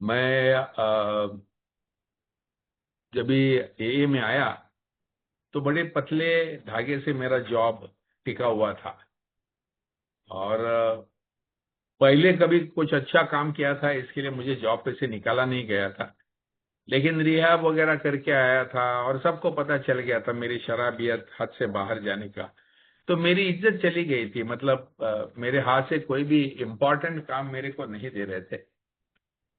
मैं जब AA में आया तो बड़े पतले धागे से मेरा जॉब टिका हुआ था, और पहले कभी कुछ अच्छा काम किया था इसके लिए मुझे जॉब पे से निकाला नहीं गया था, लेकिन रिहैब वगैरह करके आया था और सबको पता चल गया था मेरी शराबियत हद से बाहर जाने का, तो मेरी इज्जत चली गई थी। मतलब मेरे हाथ से कोई भी इम्पोर्टेंट काम मेरे को नहीं दे रहे थे,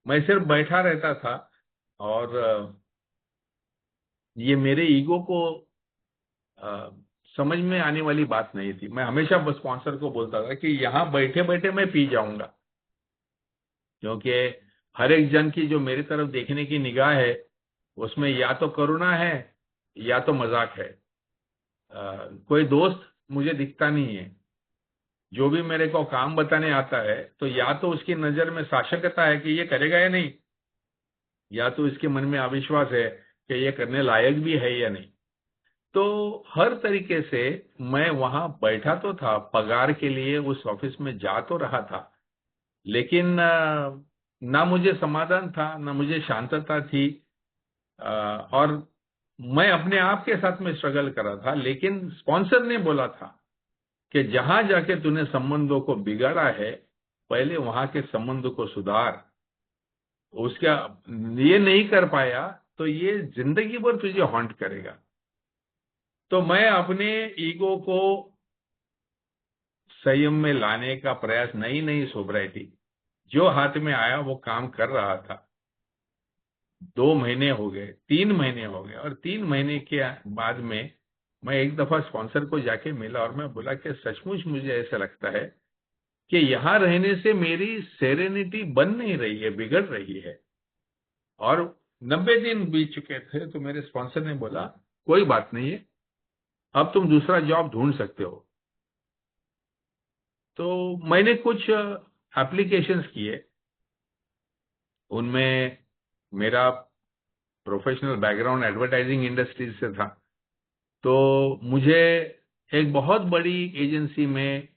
मैं सिर्फ बैठा रहता था, और ये मेरे ईगो को समझ में आने वाली बात नहीं थी। मैं हमेशा स्पॉन्सर को बोलता था कि यहाँ बैठे बैठे मैं पी जाऊंगा, क्योंकि हर एक जन की जो मेरी तरफ देखने की निगाह है उसमें या तो करुणा है या तो मजाक है। कोई दोस्त मुझे दिखता नहीं है। जो भी मेरे को काम बताने आता है तो या तो उसकी नजर में शासकता है कि ये करेगा या नहीं, या तो इसके मन में अविश्वास है कि ये करने लायक भी है या नहीं। तो हर तरीके से मैं वहां बैठा तो था, पगार के लिए उस ऑफिस में जा तो रहा था, लेकिन ना मुझे समाधान था, ना मुझे शांतता थी, और मैं अपने आप के साथ में स्ट्रगल कर रहा था। लेकिन स्पॉन्सर ने बोला था कि जहां जाके तूने संबंधों को बिगाड़ा है, पहले वहां के संबंधों को सुधार। उसका ये नहीं कर पाया तो ये जिंदगी भर तुझे हॉन्ट करेगा। तो मैं अपने ईगो को संयम में लाने का प्रयास, नई नई सोब्राइटी जो हाथ में आया वो काम कर रहा था। 2 महीने हो गए, 3 महीने हो गए, और 3 महीने के बाद में मैं एक दफा स्पॉन्सर को जाके मिला और मैं बोला कि सचमुच मुझे ऐसा लगता है कि यहाँ रहने से मेरी सेरेनिटी बन नहीं रही है, बिगड़ रही है। और 90 दिन बीत चुके थे, तो मेरे स्पॉन्सर ने बोला कोई बात नहीं है, अब तुम दूसरा जॉब ढूंढ सकते हो। तो मैंने कुछ एप्लीकेशंस किए, उनमें मेरा प्रोफेशनल बैकग्राउंड एडवर्टाइजिंग इंडस्ट्री से था, तो मुझे एक बहुत बड़ी एजेंसी में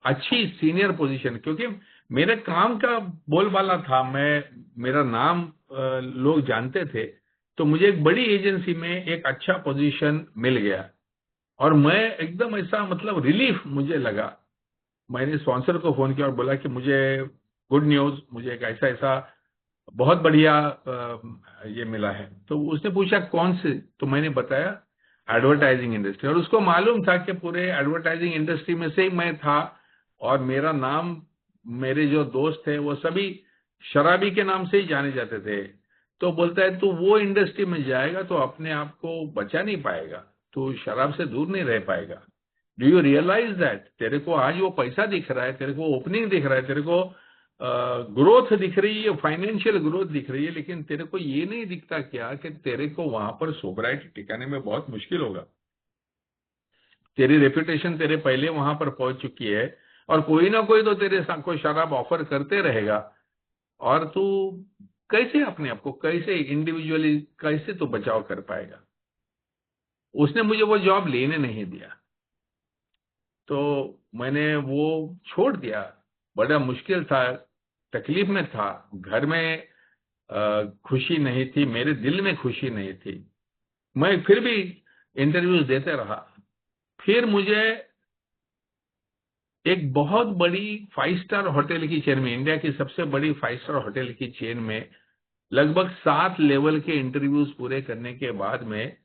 अच्छी सीनियर पोजीशन, क्योंकि मेरे काम का बोलबाला था, मेरा नाम लोग जानते थे, तो मुझे एक बड़ी एजेंसी में एक अच्छा पोजीशन मिल गया और मैं एकदम ऐसा, मतलब रिलीफ मुझे लगा। मैंने स्पॉन्सर को फोन किया और बोला कि मुझे गुड न्यूज, मुझे एक ऐसा ऐसा बहुत बढ़िया ये मिला है। तो उसने पूछा कौन से, तो मैंने बताया एडवर्टाइजिंग इंडस्ट्री, और उसको मालूम था कि पूरे एडवर्टाइजिंग इंडस्ट्री में से ही मैं था, और मेरा नाम, मेरे जो दोस्त थे वो सभी शराबी के नाम से ही जाने जाते थे। तो बोलता है तू वो इंडस्ट्री में जाएगा तो अपने आप को बचा नहीं पाएगा, तो शराब से दूर नहीं रह पाएगा, डू यू रियलाइज दैट? तेरे को आज वो पैसा दिख रहा है, तेरे को ओपनिंग दिख रहा है, तेरे को ग्रोथ दिख रही है, फाइनेंशियल ग्रोथ दिख रही है, लेकिन तेरे को ये नहीं दिखता क्या कि तेरे को वहां पर सोबराइटी टिकाने में बहुत मुश्किल होगा। तेरी रेपुटेशन तेरे पहले वहां पर पहुंच चुकी है, और कोई ना कोई तो तेरे साथ को शराब ऑफर करते रहेगा, और तू कैसे अपने आप को, कैसे इंडिविजुअली कैसे तू बचाव कर पाएगा? उसने मुझे वो जॉब लेने नहीं दिया, तो मैंने वो छोड़ दिया। बड़ा मुश्किल था, तकलीफ में था, घर में खुशी नहीं थी, मेरे दिल में खुशी नहीं थी। मैं फिर भी इंटरव्यूज देते रहा। फिर मुझे एक बहुत बड़ी 5 स्टार होटल की चेन में, इंडिया की सबसे बड़ी 5 स्टार होटल की चेन में, लगभग 7 लेवल के इंटरव्यूज पूरे करने के बाद में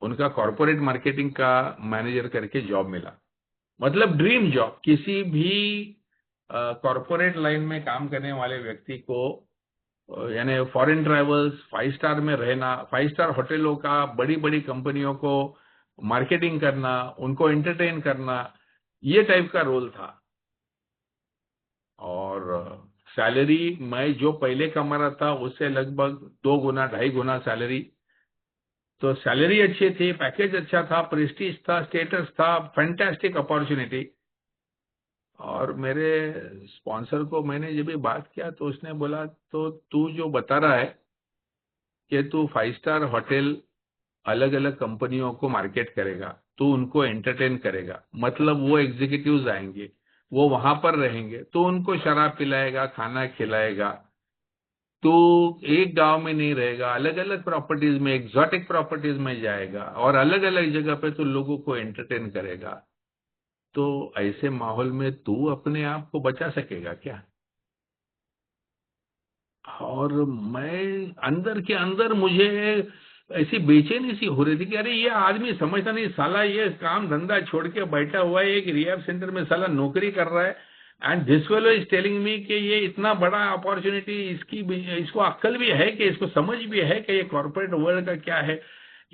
उनका कॉर्पोरेट मार्केटिंग का मैनेजर करके जॉब मिला। मतलब ड्रीम जॉब। किसी भी कॉर्पोरेट लाइन में काम करने वाले व्यक्ति को, यानी फॉरेन ट्रैवल्स, 5 स्टार में रहना, 5 स्टार होटलों का, बड़ी बड़ी कंपनियों को मार्केटिंग करना, उनको एंटरटेन करना, ये टाइप का रोल था। और सैलरी मैं जो पहले कमा रहा था उससे लगभग 2 गुना 2.5 गुना सैलरी। तो सैलरी अच्छी थी, पैकेज अच्छा था, प्रेस्टीज था, स्टेटस था, फैंटास्टिक अपॉर्चुनिटी। और मेरे स्पॉन्सर को मैंने जब भी बात किया तो उसने बोला, तो तू जो बता रहा है कि तू 5 स्टार होटल अलग अलग कंपनियों को मार्केट करेगा, तू उनको एंटरटेन करेगा, मतलब वो एग्जीक्यूटिव्स आएंगे, वो वहां पर रहेंगे, तो उनको शराब पिलाएगा, खाना खिलाएगा, तो एक गांव में नहीं रहेगा, अलग अलग प्रॉपर्टीज में, एग्जॉटिक प्रॉपर्टीज में जाएगा, और अलग अलग जगह पे तो लोगों को एंटरटेन करेगा। तो ऐसे माहौल में तू अपने आप को बचा सकेगा क्या? और मैं अंदर के अंदर मुझे ऐसी बेचैनी सी हो रही थी कि अरे ये आदमी समझता नहीं, साला ये काम धंधा छोड़ के बैठा हुआ है, एक रिहैब सेंटर में साला नौकरी कर रहा है, and this fellow is telling me कि ये इतना बड़ा अपॉर्चुनिटी, इसको अक्ल भी है कि, इसको समझ भी है कि ये कॉर्पोरेट वर्ल्ड का क्या है।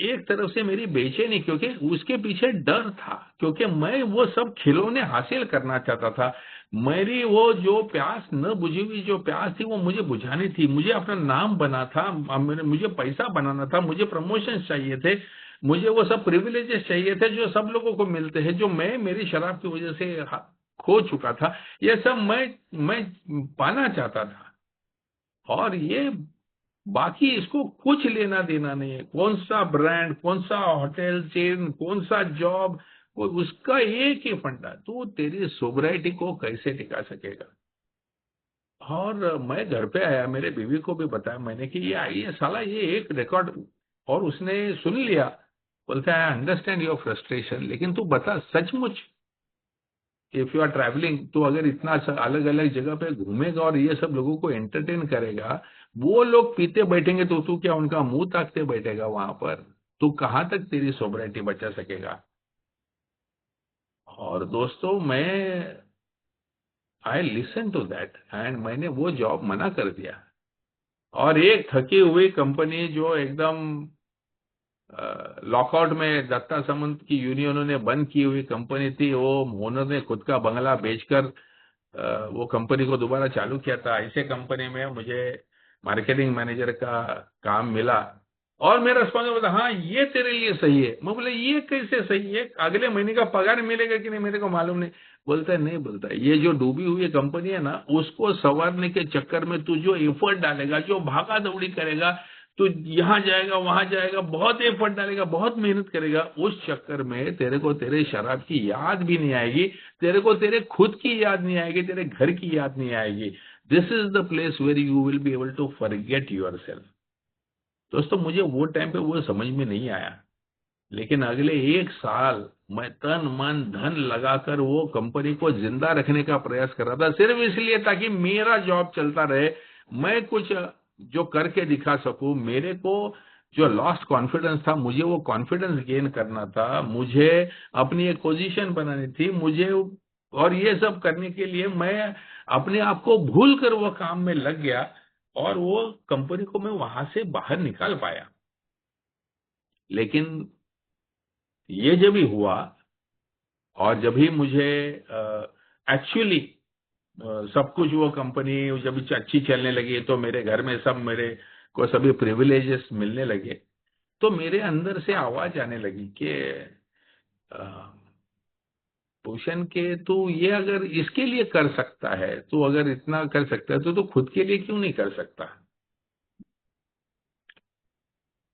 एक तरफ से मेरी बेचैनी, क्योंकि उसके पीछे डर था, क्योंकि मैं वो सब खिलौने हासिल करना चाहता था। मेरी वो जो प्यास, न बुझी हुई जो प्यास थी, वो मुझे बुझानी थी। मुझे अपना नाम बना था, मुझे पैसा बनाना था, मुझे प्रमोशन चाहिए थे, मुझे वो सब प्रिविलेजेस चाहिए थे जो सब लोगों को मिलते हैं, जो मैं मेरी शराब की वजह से खो चुका था। ये सब मैं पाना चाहता था। और ये बाकी इसको कुछ लेना देना नहीं है, कौन सा ब्रांड, कौन सा होटल चेन, कौन सा जॉब, उसका एक ही फंडा, तू तेरी सोबराइटी को कैसे टिका सकेगा। और मैं घर पे आया, मेरे बीवी को भी बताया मैंने कि ये आई है साला, ये एक रिकॉर्ड, और उसने सुन लिया। बोलता है, आई अंडरस्टैंड योर फ्रस्ट्रेशन, लेकिन तू बता सचमुच, इफ यू आर ट्रैवलिंग, तो अगर इतना अलग अलग जगह पे घूमेगा और ये सब लोगों को एंटरटेन करेगा, वो लोग पीते बैठेंगे तो तू क्या उनका मुंह ताकते बैठेगा वहां पर? तू कहां तक तेरी सोबराइटी बचा सकेगा? और दोस्तों, मैं I listen to that, and मैंने वो जॉब मना कर दिया। और एक थकी हुई कंपनी जो एकदम लॉकआउट में, दत्ता सामंत की यूनियनों ने बंद की हुई कंपनी थी, वो ओनर ने खुद का बंगला बेचकर वो कंपनी को दोबारा चालू किया था। ऐसे कंपनी में मुझे मार्केटिंग मैनेजर का काम मिला, और मेरा स्पॉन्सर बोला, हाँ ये तेरे लिए सही है। मैं बोला, ये कैसे सही है? अगले महीने का पगार मिलेगा कि नहीं मेरे को मालूम नहीं। बोलता है, नहीं, बोलता है, ये जो डूबी हुई कंपनी है ना, उसको संवारने के चक्कर में तू जो एफर्ट डालेगा, जो भागा दौड़ी करेगा, तू यहाँ जाएगा वहां जाएगा, बहुत एफर्ट डालेगा, बहुत मेहनत करेगा, उस चक्कर में तेरे को तेरे शराब की याद भी नहीं आएगी, तेरे को तेरे खुद की याद नहीं आएगी, तेरे घर की याद नहीं आएगी। This is the place where you will be able to forget yourself. दोस्तों, मुझे वो टाइम पे वो समझ में नहीं आया, लेकिन अगले 1 साल मैं तन मन धन लगाकर वो कंपनी को जिंदा रखने का प्रयास कर रहा था, सिर्फ इसलिए ताकि मेरा जॉब चलता रहे, मैं कुछ जो करके दिखा सकूं। मेरे को जो लॉस्ट कॉन्फिडेंस था, मुझे वो कॉन्फिडेंस गेन करना था, मुझे अपनी एक पोजीशन बनानी थी, मुझे, और ये सब करने के लिए मैं अपने आप को भूल कर वो काम में लग गया, और वो कंपनी को मैं वहां से बाहर निकाल पाया। लेकिन ये जब भी हुआ, और जब भी मुझे एक्चुअली सब कुछ वो कंपनी जब अच्छी चलने लगी तो मेरे घर में सब मेरे को सभी प्रिविलेजेस मिलने लगे, तो मेरे अंदर से आवाज आने लगी कि भूषण के तू ये अगर इसके लिए कर सकता है, तू अगर इतना कर सकता है तो तू खुद के लिए क्यों नहीं कर सकता।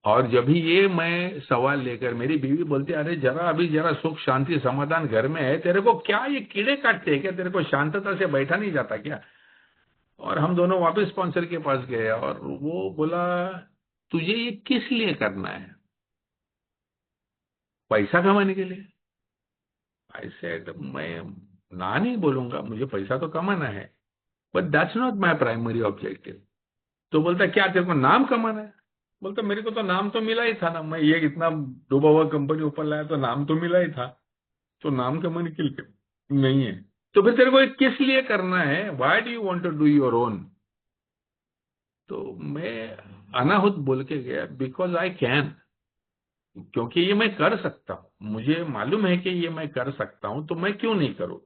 और जब भी ये मैं सवाल लेकर, मेरी बीवी बोलती अरे जरा अभी जरा सुख शांति समाधान घर में है, तेरे को क्या ये कीड़े काटते हैं क्या, तेरे को शांतता से बैठा नहीं जाता क्या। और हम दोनों वापस स्पॉन्सर के पास गए और वो बोला तुझे ये किस लिए करना है, पैसा कमाने के लिए। आई सेड मैं ना नहीं बोलूंगा, मुझे पैसा तो कमाना है, but that's not my primary objective. तो बोलता क्या तेरे को नाम कमाना है। बोलता मेरे को तो नाम तो मिला ही था ना, मैं ये इतना डूबा हुआ कंपनी ऊपर लाया तो नाम तो मिला ही था, तो नाम कमाने के लिए नहीं है। तो फिर तेरे को ये किस लिए करना है, why do you want to do your own. तो मैं अनाहुत बोल के गया बिकॉज आई कैन, क्योंकि ये मैं कर सकता हूं, मुझे मालूम है कि ये मैं कर सकता हूं, तो मैं क्यों नहीं करूं।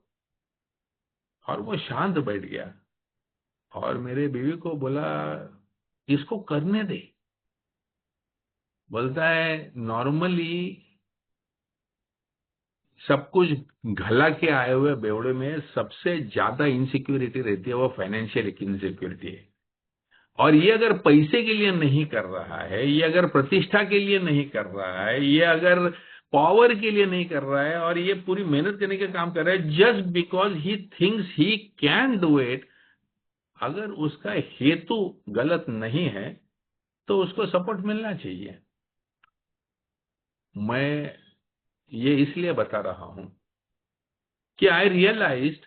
और वो शांत बैठ गया और मेरे बीवी को बोला इसको करने दे। बोलता है नॉर्मली सब कुछ घला के आए हुए बेवड़े में सबसे ज्यादा इनसिक्योरिटी रहती है, वो फाइनेंशियल इनसिक्योरिटी है। और ये अगर पैसे के लिए नहीं कर रहा है, ये अगर प्रतिष्ठा के लिए नहीं कर रहा है, ये अगर पावर के लिए नहीं कर रहा है, और ये पूरी मेहनत करने का काम कर रहा है just because he thinks he can do it, अगर उसका हेतु गलत नहीं है तो उसको सपोर्ट मिलना चाहिए। मैं ये इसलिए बता रहा हूं कि आई रियलाइज्ड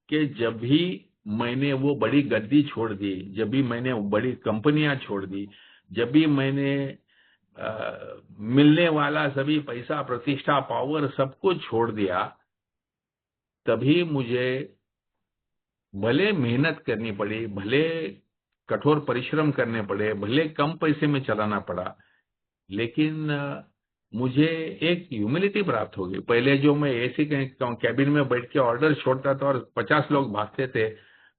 कि जब भी मैंने वो बड़ी गद्दी छोड़ दी, जब भी मैंने बड़ी कंपनियां छोड़ दी, जब भी मैंने मिलने वाला सभी पैसा प्रतिष्ठा पावर सब कुछ छोड़ दिया, तभी मुझे भले मेहनत करनी पड़ी, भले कठोर परिश्रम करने पड़े, भले कम पैसे में चलाना पड़ा, लेकिन मुझे एक ह्यूमिलिटी प्राप्त हो गई। पहले जो मैं एसी कैबिन में बैठ के ऑर्डर छोड़ता था और 50 लोग भागते थे,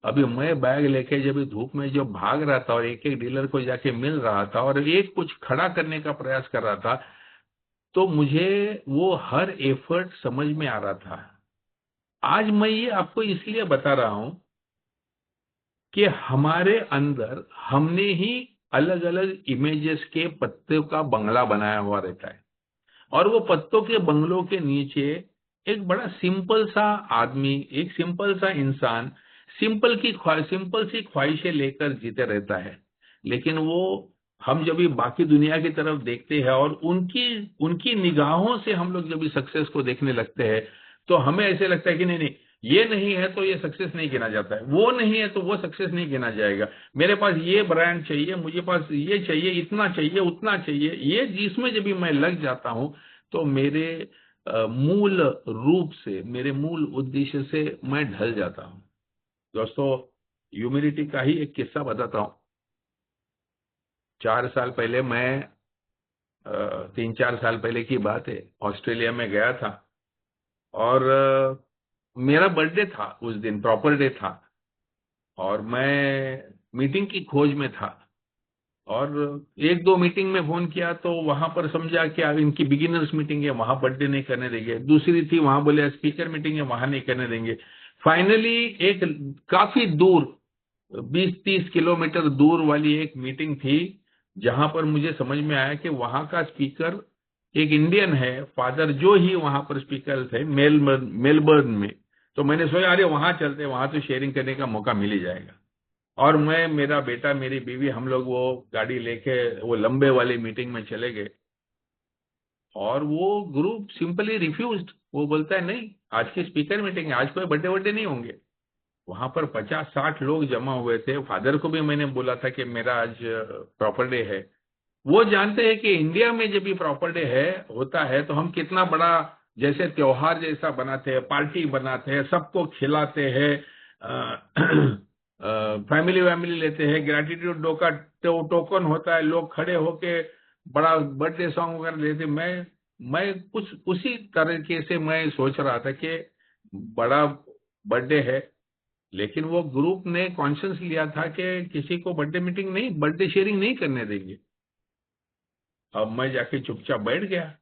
अभी मैं बैग लेके जब धूप में जो भाग रहा था और एक एक डीलर को जाके मिल रहा था और एक कुछ खड़ा करने का प्रयास कर रहा था, तो मुझे वो हर एफर्ट समझ में आ रहा था। आज मैं ये आपको इसलिए बता रहा हूं कि हमारे अंदर हमने ही अलग अलग इमेजेस के पत्तों का बंगला बनाया हुआ रहता है, और वो पत्तों के बंगलों के नीचे एक बड़ा सिंपल सा आदमी, एक सिंपल सा इंसान सिंपल सी ख्वाहिशें लेकर जीते रहता है। लेकिन वो हम जब भी बाकी दुनिया की तरफ देखते हैं और उनकी उनकी निगाहों से हम लोग जब भी सक्सेस को देखने लगते हैं, तो हमें ऐसे लगता है कि नहीं नहीं, ये नहीं है तो ये सक्सेस नहीं गिना जाता है, वो नहीं है तो वो सक्सेस नहीं गिना जाएगा, मेरे पास ये ब्रांड चाहिए, मुझे पास ये चाहिए, इतना चाहिए, उतना चाहिए। ये जिसमें जब भी मैं लग जाता हूं तो मेरे मूल रूप से, मेरे मूल उद्देश्य से मैं ढल जाता हूं। दोस्तों, ह्यूमिलिटी का ही एक किस्सा बताता हूं। 4 साल पहले मैं 3-4 साल पहले की बात है, ऑस्ट्रेलिया में गया था और मेरा बर्थडे था उस दिन, प्रॉपर डे था, और मैं मीटिंग की खोज में था और 1-2 मीटिंग में फोन किया तो वहां पर समझा कि इनकी बिगिनर्स मीटिंग है, वहां बर्थडे नहीं करने देंगे। दूसरी थी, वहां बोले स्पीकर मीटिंग है, वहां नहीं करने देंगे। फाइनली एक काफी दूर 20-30 किलोमीटर दूर वाली एक मीटिंग थी, जहां पर मुझे समझ में आया कि वहां का स्पीकर एक इंडियन है, फादर जो ही वहां पर स्पीकर थे मेलबर्न में। तो मैंने सोचा अरे वहां चलते, वहां तो शेयरिंग करने का मौका मिल ही जाएगा। और मैं, मेरा बेटा, मेरी बीवी, हम लोग वो गाड़ी लेके वो लंबे वाली मीटिंग में चले गए और वो ग्रुप सिंपली रिफ्यूज्ड। वो बोलता है नहीं, आज की स्पीकर मीटिंग है, आज कोई बर्थडे वर्डे नहीं होंगे। वहां पर 50-60 लोग जमा हुए थे। फादर को भी मैंने बोला था कि मेरा आज प्रॉपर डे है। वो जानते हैं कि इंडिया में जब भी प्रॉपर डे है होता है तो हम कितना बड़ा जैसे त्योहार जैसा बनाते हैं, पार्टी बनाते हैं, सबको खिलाते हैं, फैमिली वैमिली लेते हैं, ग्रेटिट्यूड डो का टोकन होता है, लोग खड़े होके बड़ा बर्थडे सॉन्ग वगैरह लेते। मैं मैं कुछ उसी तरीके से मैं सोच रहा था कि बड़ा बर्थडे है, लेकिन वो ग्रुप ने कॉन्शियस लिया था कि किसी को बर्थडे मीटिंग नहीं, बर्थडे शेयरिंग नहीं करने देंगे। अब मैं जाके चुपचाप बैठ गया,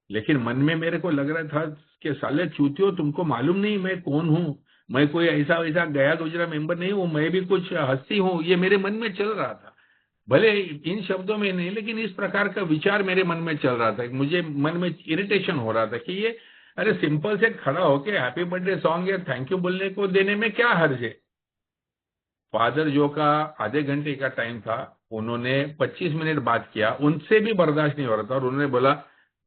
लेकिन मन में मेरे को लग रहा था कि साले चूतियो, तुमको मालूम नहीं मैं कौन हूँ, मैं कोई ऐसा वैसा गया गुजरा मेंबर नहीं हूँ, मैं भी कुछ हस्ती हूँ, ये मेरे मन में चल रहा था। भले इन शब्दों में नहीं, लेकिन इस प्रकार का विचार मेरे मन में चल रहा था। मुझे मन में इरिटेशन हो रहा था कि ये, अरे सिंपल से खड़ा होके हैप्पी बर्थडे सॉन्ग या थैंक यू बोलने को देने में क्या हर्ज है। फादर जो का आधे घंटे का टाइम था, उन्होंने 25 मिनट बात किया, उनसे भी बर्दाश्त नहीं हो रहा था, और उन्होंने बोला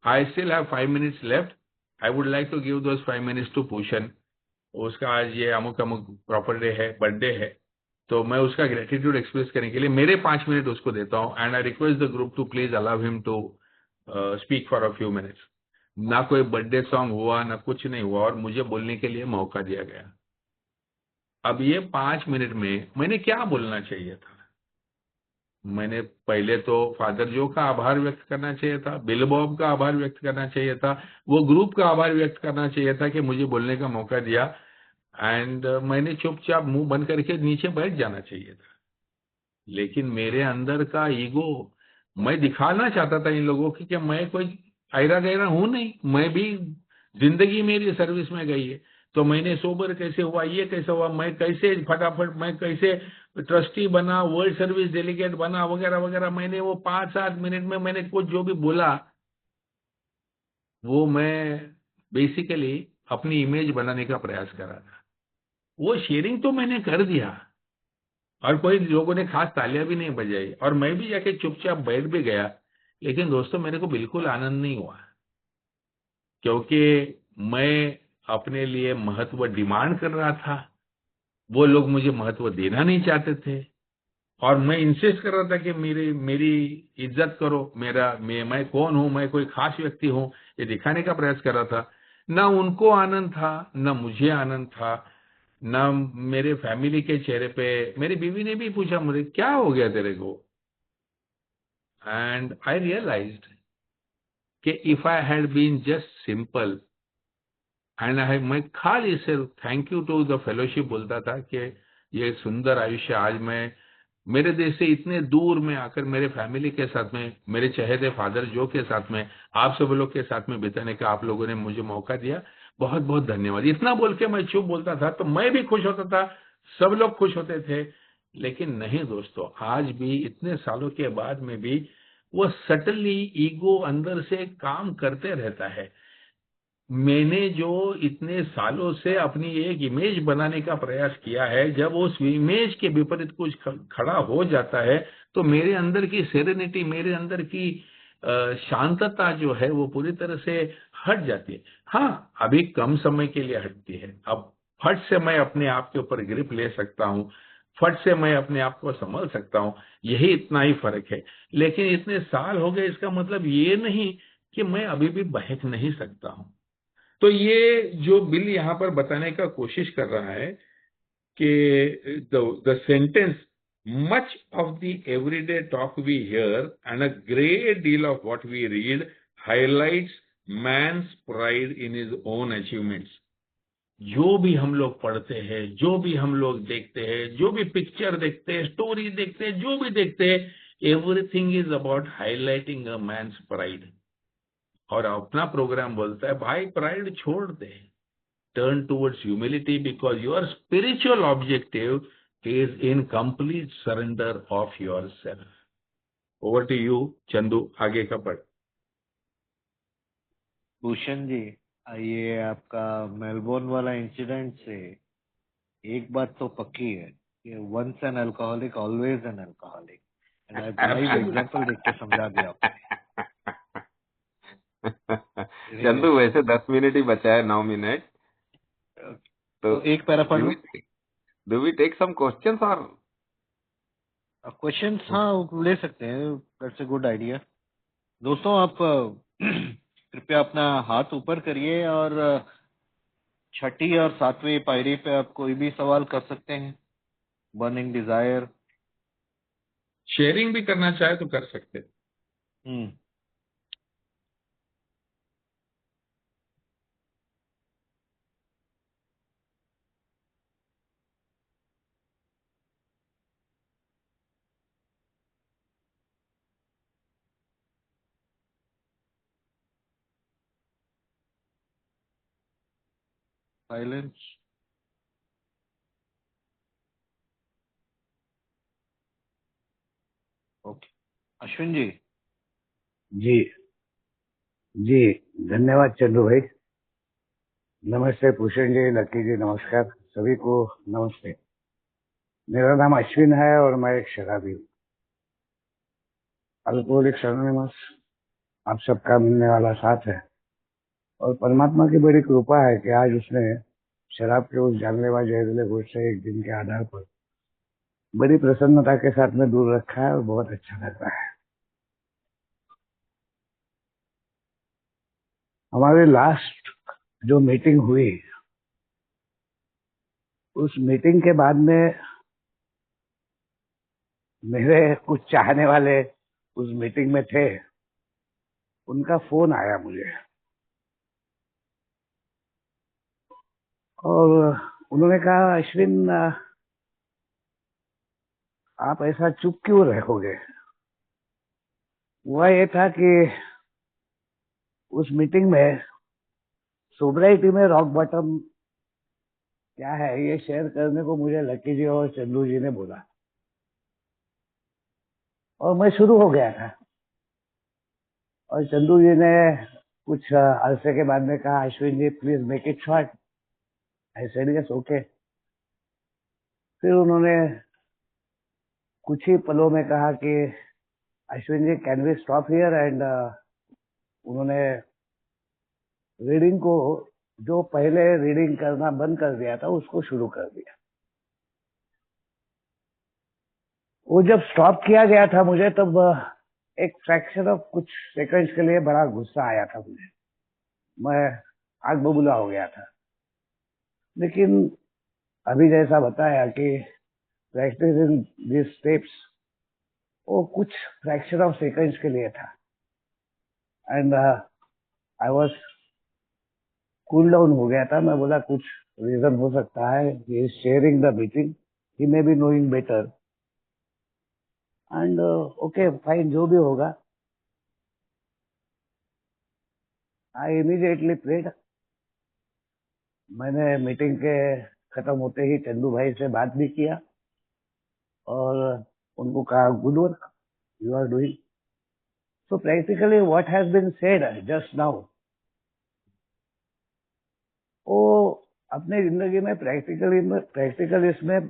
I still have 5 minutes left, I would like to give those 5 minutes to Pushan. उसका आज ये अमुक अमुक प्रॉपर डे है, बर्थडे है, तो मैं उसका ग्रेटिट्यूड एक्सप्रेस करने के लिए मेरे 5 मिनट उसको देता हूँ, and I request the group to please allow him to speak for a few minutes. ना कोई बर्थडे सॉन्ग हुआ, ना कुछ नहीं हुआ, और मुझे बोलने के लिए मौका दिया गया। अब ये 5 मिनट में मैंने क्या बोलना चाहिए था? मैंने पहले तो फादर जो का आभार व्यक्त करना चाहिए था, बिल बॉब का आभार व्यक्त करना चाहिए था, वो ग्रुप का आभार व्यक्त करना चाहिए था कि मुझे बोलने का मौका दिया, एंड मैंने चुपचाप मुंह बंद करके नीचे बैठ जाना चाहिए था। लेकिन मेरे अंदर का ईगो, मैं दिखाना चाहता था इन लोगों की कि मैं कोई आयरा गहरा हूं नहीं, मैं भी, जिंदगी मेरी सर्विस में गई है, तो मैंने सोबर कैसे हुआ, ये कैसे हुआ, मैं कैसे फटाफट, मैं कैसे ट्रस्टी बना, वर्ल्ड सर्विस डेलीगेट बना, वगैरह वगैरह। मैंने वो 5-7 मिनट में मैंने कुछ जो भी बोला, वो मैं बेसिकली अपनी इमेज बनाने का प्रयास कर रहा था। वो शेयरिंग तो मैंने कर दिया, और कोई लोगों ने खास तालियां भी नहीं बजाई, और मैं भी जाके चुपचाप बैठ भी गया। लेकिन दोस्तों, मेरे को बिल्कुल आनंद नहीं हुआ, क्योंकि मैं अपने लिए महत्व डिमांड कर रहा था, वो लोग मुझे महत्व देना नहीं चाहते थे, और मैं इंसिस्ट कर रहा था कि मेरी मेरी इज्जत करो, मैं कौन हूं, मैं कोई खास व्यक्ति हूं, ये दिखाने का प्रयास कर रहा था। ना उनको आनंद था, ना मुझे आनंद था, ना मेरे फैमिली के चेहरे पे। मेरी बीवी ने भी पूछा मुझे, क्या हो गया तेरे को? एंड आई रियलाइज्ड कि if I had been just simple, and I, मैं खाली सिर्फ thank you to the fellowship बोलता था कि ये सुंदर आयुष्य आज मैं मेरे देश से इतने दूर में आकर मेरे फैमिली के साथ में, मेरे चहेते फादर जो के साथ में, आप सब लोग के साथ में बिताने का आप लोगों ने मुझे मौका दिया, बहुत बहुत धन्यवाद। इतना बोल के मैं चुप बोलता था, तो मैं भी खुश होता था, सब लोग खुश होते थे। लेकिन नहीं दोस्तों, आज भी इतने सालों के बाद में भी वो सटली ईगो अंदर से काम करते रहता है। मैंने जो इतने सालों से अपनी एक इमेज बनाने का प्रयास किया है, जब उस इमेज के विपरीत कुछ खड़ा हो जाता है, तो मेरे अंदर की सेरेनिटी, मेरे अंदर की शांतता जो है, वो पूरी तरह से हट जाती है। हाँ, अभी कम समय के लिए हटती है। अब फट से मैं अपने आप के ऊपर ग्रिप ले सकता हूँ, फट से मैं अपने आप को संभल सकता हूँ, यही इतना ही फर्क है। लेकिन इतने साल हो गए, इसका मतलब ये नहीं कि मैं अभी भी बहक नहीं सकता हूँ। तो ये जो बिल यहाँ पर बताने का कोशिश कर रहा है कि the sentence much of the everyday talk we hear and a great deal of what we read highlights man's pride in his own achievements. जो भी हम लोग पढ़ते हैं, जो भी हम लोग देखते हैं, जो भी पिक्चर देखते हैं, स्टोरी देखते हैं, जो भी देखते हैं, everything is about highlighting a man's pride. और अपना प्रोग्राम बोलता है, भाई प्राइड छोड़ दे, turn towards humility, because your spiritual objective is in complete surrender of yourself. Over to you, Chandu, आगे का पढ़। भूषण जी, ये आपका मेलबोर्न वाला इंसिडेंट से एक बात तो पक्की है कि once an alcoholic always an alcoholic, and आज लाइव एग्जांपल देख के समझा दिया चंदू, वैसे 10 मिनट ही बचा है, 9 मिनट। तो एक पैरा पढ़ लो। Do we take some questions और क्वेश्चंस? हाँ, ले सकते हैं, दैट्स अ गुड आइडिया। दोस्तों, आप कृपया अपना हाथ ऊपर करिए, और छठी और सातवीं पायरी पे आप कोई भी सवाल कर सकते हैं। Burning desire. शेयरिंग भी करना चाहे तो कर सकते हैं। silence. Okay. अश्विन जी। जी जी, धन्यवाद चंदू भाई। नमस्ते भूषण जी, लकी जी, नमस्कार सभी को। नमस्ते, मेरा नाम अश्विन है और मैं एक शराबी हूँ, अल्कोहलिक्स एनोनिमस। आप सबका मिलने वाला साथ है और परमात्मा की बड़ी कृपा है कि आज उसने शराब के उस जानलेवा जहरीले घूंट से एक दिन के आधार पर बड़ी प्रसन्नता के साथ में दूर रखा है और बहुत अच्छा लग रहा है। हमारी लास्ट जो मीटिंग हुई, उस मीटिंग के बाद में मेरे कुछ चाहने वाले उस मीटिंग में थे, उनका फोन आया मुझे और उन्होंने कहा, अश्विन आप ऐसा चुप क्यों रहोगे। हुआ ये था कि उस मीटिंग में सोब्राइटी में रॉक बॉटम क्या है ये शेयर करने को मुझे लकी जी और चंदू जी ने बोला और मैं शुरू हो गया था। और चंदू जी ने कुछ अरसे के बाद में कहा, Ashwin ji please make it short. I said yes okay. फिर उन्होंने कुछ ही पलों में कहा कि Ashwin ji can we stop here, and उन्होंने रीडिंग को, जो पहले रीडिंग करना बंद कर दिया था, उसको शुरू कर दिया। वो जब स्टॉप किया गया था मुझे, तब एक फ्रैक्शन ऑफ कुछ सेकंड्स के लिए बड़ा गुस्सा आया था मुझे, मैं आग बबूला हो गया था। लेकिन अभी जैसा बताया कि प्रैक्टिस इन दिस स्टेप्स, वो कुछ फ्रैक्शन ऑफ सेकंड्स के लिए था, and I was cool down हो गया था। मैं बोला कुछ रीजन हो सकता है, he is sharing the meeting, he may be knowing better, and okay fine, जो भी होगा। I immediately prayed. मैंने मीटिंग के खत्म होते ही चंदू भाई से बात भी किया और उनको कहा, good work you are doing. So practically what has been said just now, वो अपने जिंदगी में प्रैक्टिकल इसमें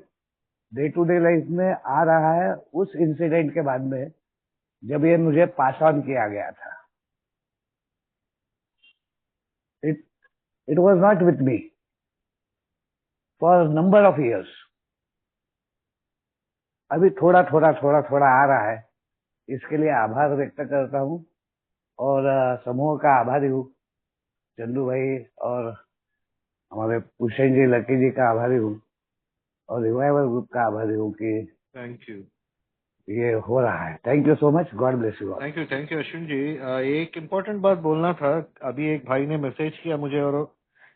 डे टू डे लाइफ में आ रहा है, उस इंसिडेंट के बाद में जब ये मुझे पास ऑन किया गया था। It it was not with me for number of years. अभी थोड़ा थोड़ा थोड़ा थोड़ा आ रहा है, इसके लिए आभार व्यक्त करता हूँ और समूह का आभारी हूँ। चंदू भाई और हमारे पुष्यन जी, लकी जी का आभारी हूँ और रिवाइवल ग्रुप का आभारी हूँ कि थैंक यू। ये हो रहा है। Thank you so much, God bless you all. Thank you Ashwin ji. एक इम्पोर्टेंट बात बोलना था। अभी एक भाई ने मैसेज किया मुझे, और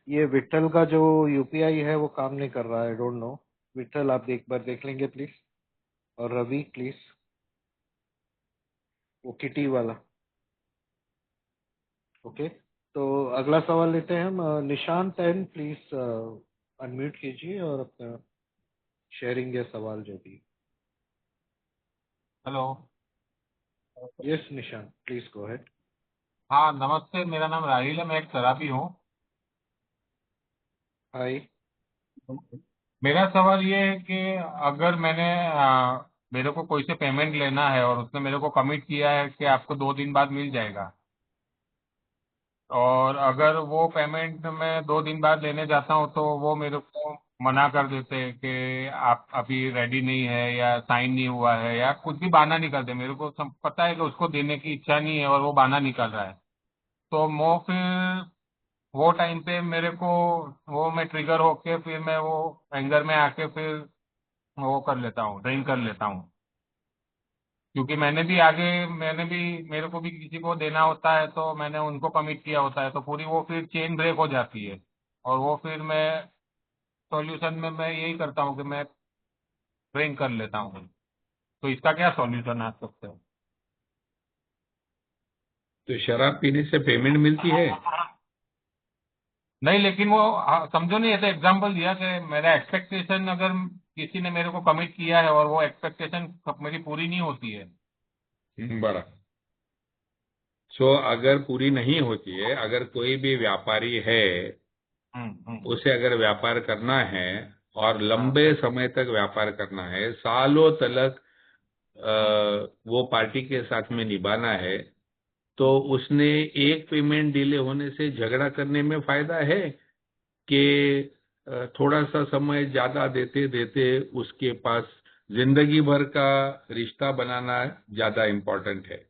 ये विट्ठल का जो यूपीआई है वो काम नहीं कर रहा है, डोंट नो। विट्ठल आप एक बार देख लेंगे प्लीज, और रवि प्लीज, वो किटी वाला। ओके, तो अगला सवाल लेते हैं हम। निशांत एन प्लीज अनम्यूट कीजिए और अपना शेयरिंग या सवाल जो भी। Hello. Yes Nishant, please go ahead. हाँ नमस्ते, मेरा नाम राहिल है, मैं एक शराबी हूँ। हाय। मेरा सवाल ये है कि अगर मेरे को कोई से पेमेंट लेना है और उसने मेरे को कमिट किया है कि आपको 2 दिन बाद मिल जाएगा, और अगर वो पेमेंट मैं 2 दिन बाद लेने जाता हूँ तो वो मेरे को मना कर देते हैं कि आप अभी रेडी नहीं है या साइन नहीं हुआ है या कुछ भी बहाना निकाल दे। मेरे को पता है कि उसको देने की इच्छा नहीं है और वो बहाना निकाल रहा है, तो वो फिर वो टाइम पे मेरे को, वो मैं ट्रिगर होके फिर मैं वो एंगर में आके फिर वो कर लेता हूँ, ड्रिंक कर लेता हूँ। क्योंकि मैंने भी मेरे को भी किसी को देना होता है तो मैंने उनको कमिट किया होता है, तो पूरी वो फिर चेन ब्रेक हो जाती है। और वो फिर मैं सॉल्यूशन में मैं यही करता हूँ कि मैं ड्रिंक कर लेता हूँ। तो इसका क्या सॉल्यूशन आ सकते हो? तो शराब पीने से पेमेंट मिलती है? नहीं, लेकिन वो समझो नहीं, ऐसे एग्जांपल दिया कि मेरा एक्सपेक्टेशन, अगर किसी ने मेरे को कमिट किया है और वो एक्सपेक्टेशन मेरी पूरी नहीं होती है। बराबर। सो अगर पूरी नहीं होती है, अगर कोई भी व्यापारी है, उसे अगर व्यापार करना है और हाँ लंबे समय तक व्यापार करना है, सालों तक वो पार्टी के साथ में निभाना है, तो उसने एक पेमेंट डिले होने से झगड़ा करने में फायदा है कि थोड़ा सा समय ज्यादा देते देते उसके पास जिंदगी भर का रिश्ता बनाना ज्यादा इम्पोर्टेंट है।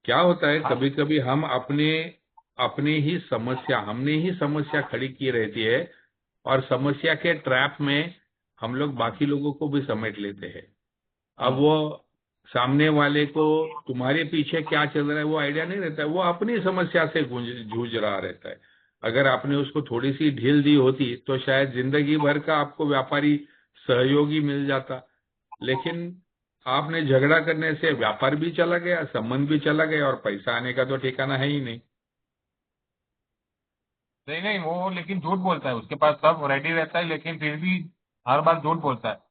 क्या होता है, हाँ। कभी कभी हम अपने हमने ही समस्या खड़ी की रहती है, और समस्या के ट्रैप में हम लोग बाकी लोगों को भी समेट लेते हैं। अब वो सामने वाले को तुम्हारे पीछे क्या चल रहा है वो आइडिया नहीं रहता है, वो अपनी समस्या से जूझ रहा रहता है। अगर आपने उसको थोड़ी सी ढील दी होती तो शायद जिंदगी भर का आपको व्यापारी सहयोगी मिल जाता। लेकिन आपने झगड़ा करने से व्यापार भी चला गया, संबंध भी चला गया, और पैसा आने का तो ठिकाना है ही नहीं। नहीं नहीं, वो लेकिन झूठ बोलता है, उसके पास सब रेडी रहता है लेकिन फिर भी हर बार झूठ बोलता है।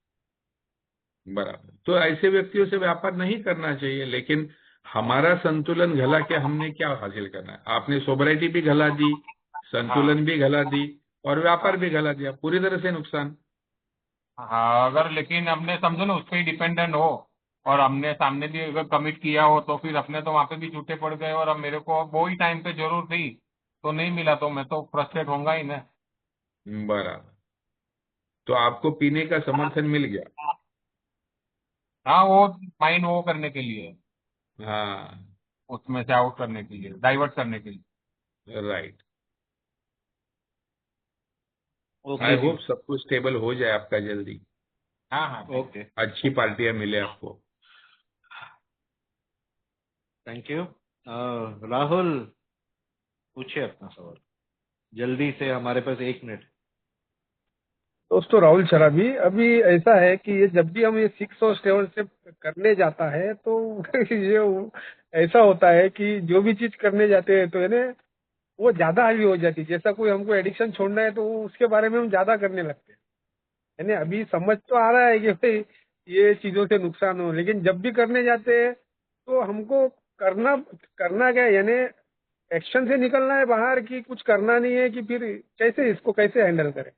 बराबर। तो ऐसे व्यक्तियों से व्यापार नहीं करना चाहिए। लेकिन हमारा संतुलन घला के हमने क्या हासिल करना है? आपने सोबराइटी भी घला दी, हाँ संतुलन भी घला दी, और व्यापार हाँ भी घला दिया, पूरी तरह से नुकसान। हाँ। अगर लेकिन हमने समझो ना उस पर ही डिपेंडेंट हो, और हमने सामने भी अगर कमिट किया हो, तो फिर अपने तो वहां पे भी झूठे पड़ गए, और अब मेरे को वो ही टाइम पे जरूर थी तो नहीं मिला, तो मैं तो फ्रस्ट्रेट होऊंगा ही ना। बराबर। तो आपको पीने का समर्थन मिल गया। हाँ, वो माइंड वो करने के लिए, हाँ। उसमें से आउट करने के लिए, डाइवर्ट करने के लिए। राइट। आई ओके जी। होप सब कुछ स्टेबल हो जाए आपका जल्दी, हाँ हाँ, ठीक है। ओके, अच्छी पार्टियां मिले आपको। Thank you. राहुल, पूछिए अपना सवाल जल्दी से, हमारे पास 1 मिनट। दोस्तों, राहुल शराबी। अभी ऐसा है कि ये जब भी हम ये 6 और 7 स्टेप करने जाता है तो ऐसा होता है कि जो भी चीज करने जाते हैं तो है ना, वो ज्यादा हावी हो जाती है। जैसा कोई हमको एडिक्शन छोड़ना है तो उसके बारे में हम ज्यादा करने लगते हैं, है ना। अभी समझ तो आ रहा है कि भाई ये चीजों से नुकसान हो, लेकिन जब भी करने जाते हैं तो हमको करना करना क्या है, यानी एक्शन से निकलना है बाहर, कि कुछ करना नहीं है, कि फिर कैसे इसको कैसे हैंडल करें।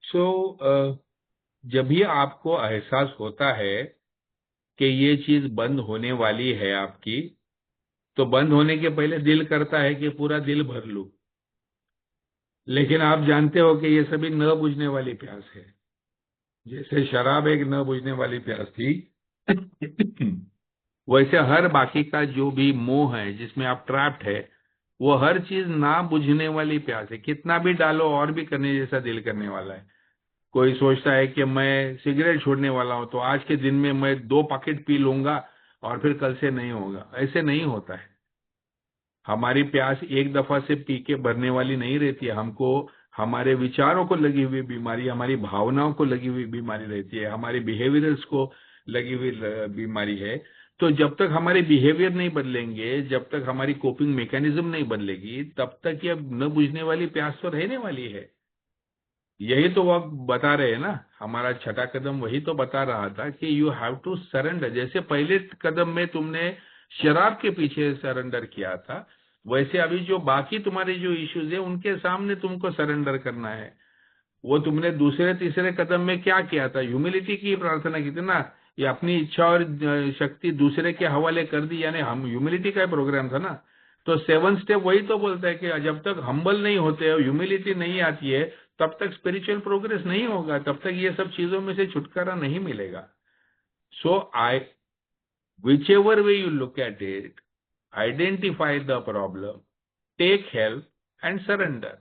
सो जब भी आपको एहसास होता है कि ये चीज बंद होने वाली है आपकी, तो बंद होने के पहले दिल करता है कि पूरा दिल भर लूं। लेकिन आप जानते हो कि ये सभी न बुझने वाली प्यास है। जैसे शराब एक न बुझने वाली प्यास थी, वैसे हर बाकी का जो भी मोह है जिसमें आप ट्रैप्ड है, वो हर चीज ना बुझने वाली प्यास है। कितना भी डालो और भी करने जैसा दिल करने वाला है। कोई सोचता है कि मैं सिगरेट छोड़ने वाला हूं तो आज के दिन में मैं 2 पैकेट पी लूंगा और फिर कल से नहीं होगा। ऐसे नहीं होता है। हमारी प्यास एक दफा से पी के भरने वाली नहीं रहती है। हमको हमारे विचारों को लगी हुई बीमारी, हमारी भावनाओं को लगी हुई बीमारी रहती है, हमारी बिहेवियर्स को लगी हुई बीमारी है। तो जब तक हमारे बिहेवियर नहीं बदलेंगे, जब तक हमारी कोपिंग मैकेनिज्म नहीं बदलेगी, तब तक ये न बुझने वाली प्यास तो रहने वाली है। यही तो वो बता रहे हैं ना, हमारा छठा कदम वही तो बता रहा था कि यू हैव टू सरेंडर। जैसे पहले कदम में तुमने शराब के पीछे सरेंडर किया था, वैसे अभी जो बाकी तुम्हारे जो इश्यूज है उनके सामने तुमको सरेंडर करना है। वो तुमने दूसरे तीसरे कदम में क्या किया था? ह्यूमिलिटी की प्रार्थना की थी ना। ये अपनी इच्छा और शक्ति दूसरे के हवाले कर दी, यानी हम ह्यूमिलिटी का प्रोग्राम था ना। तो 7 स्टेप वही तो बोलता है कि जब तक हम्बल नहीं होते हो, ह्यूमिलिटी नहीं आती है, तब तक स्पिरिचुअल प्रोग्रेस नहीं होगा, तब तक ये सब चीजों में से छुटकारा नहीं मिलेगा। So I whichever way you look at it, identify the problem, take help and surrender.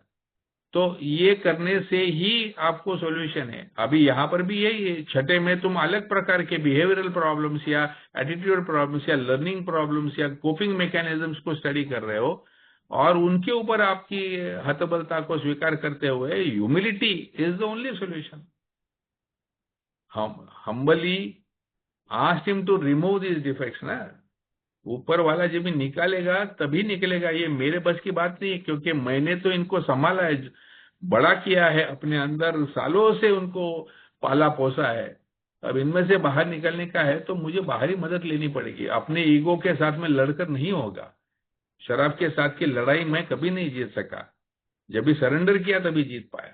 तो ये करने से ही आपको सॉल्यूशन है। अभी यहाँ पर भी यही है। छठे में तुम अलग प्रकार के बिहेवियरल प्रॉब्लम्स या एटीट्यूड प्रॉब्लम्स या लर्निंग प्रॉब्लम्स या कोपिंग मैकेनिज्म्स को स्टडी कर रहे हो, और उनके ऊपर आपकी हतबलता को स्वीकार करते हुए humility is the only solution. हम humbly asked him to remove this defects ना, ऊपर वाला जब भी निकालेगा तभी निकलेगा। ये मेरे बस की बात नहीं है, क्योंकि मैंने तो इनको संभाला है, बड़ा किया है, अपने अंदर सालों से उनको पाला पोसा है। अब इनमें से बाहर निकलने का है तो मुझे बाहरी मदद लेनी पड़ेगी। अपने ईगो के साथ में लड़कर नहीं होगा। शराब के साथ की लड़ाई मैं कभी नहीं जीत सका, जब भी सरेंडर किया तभी जीत पाया।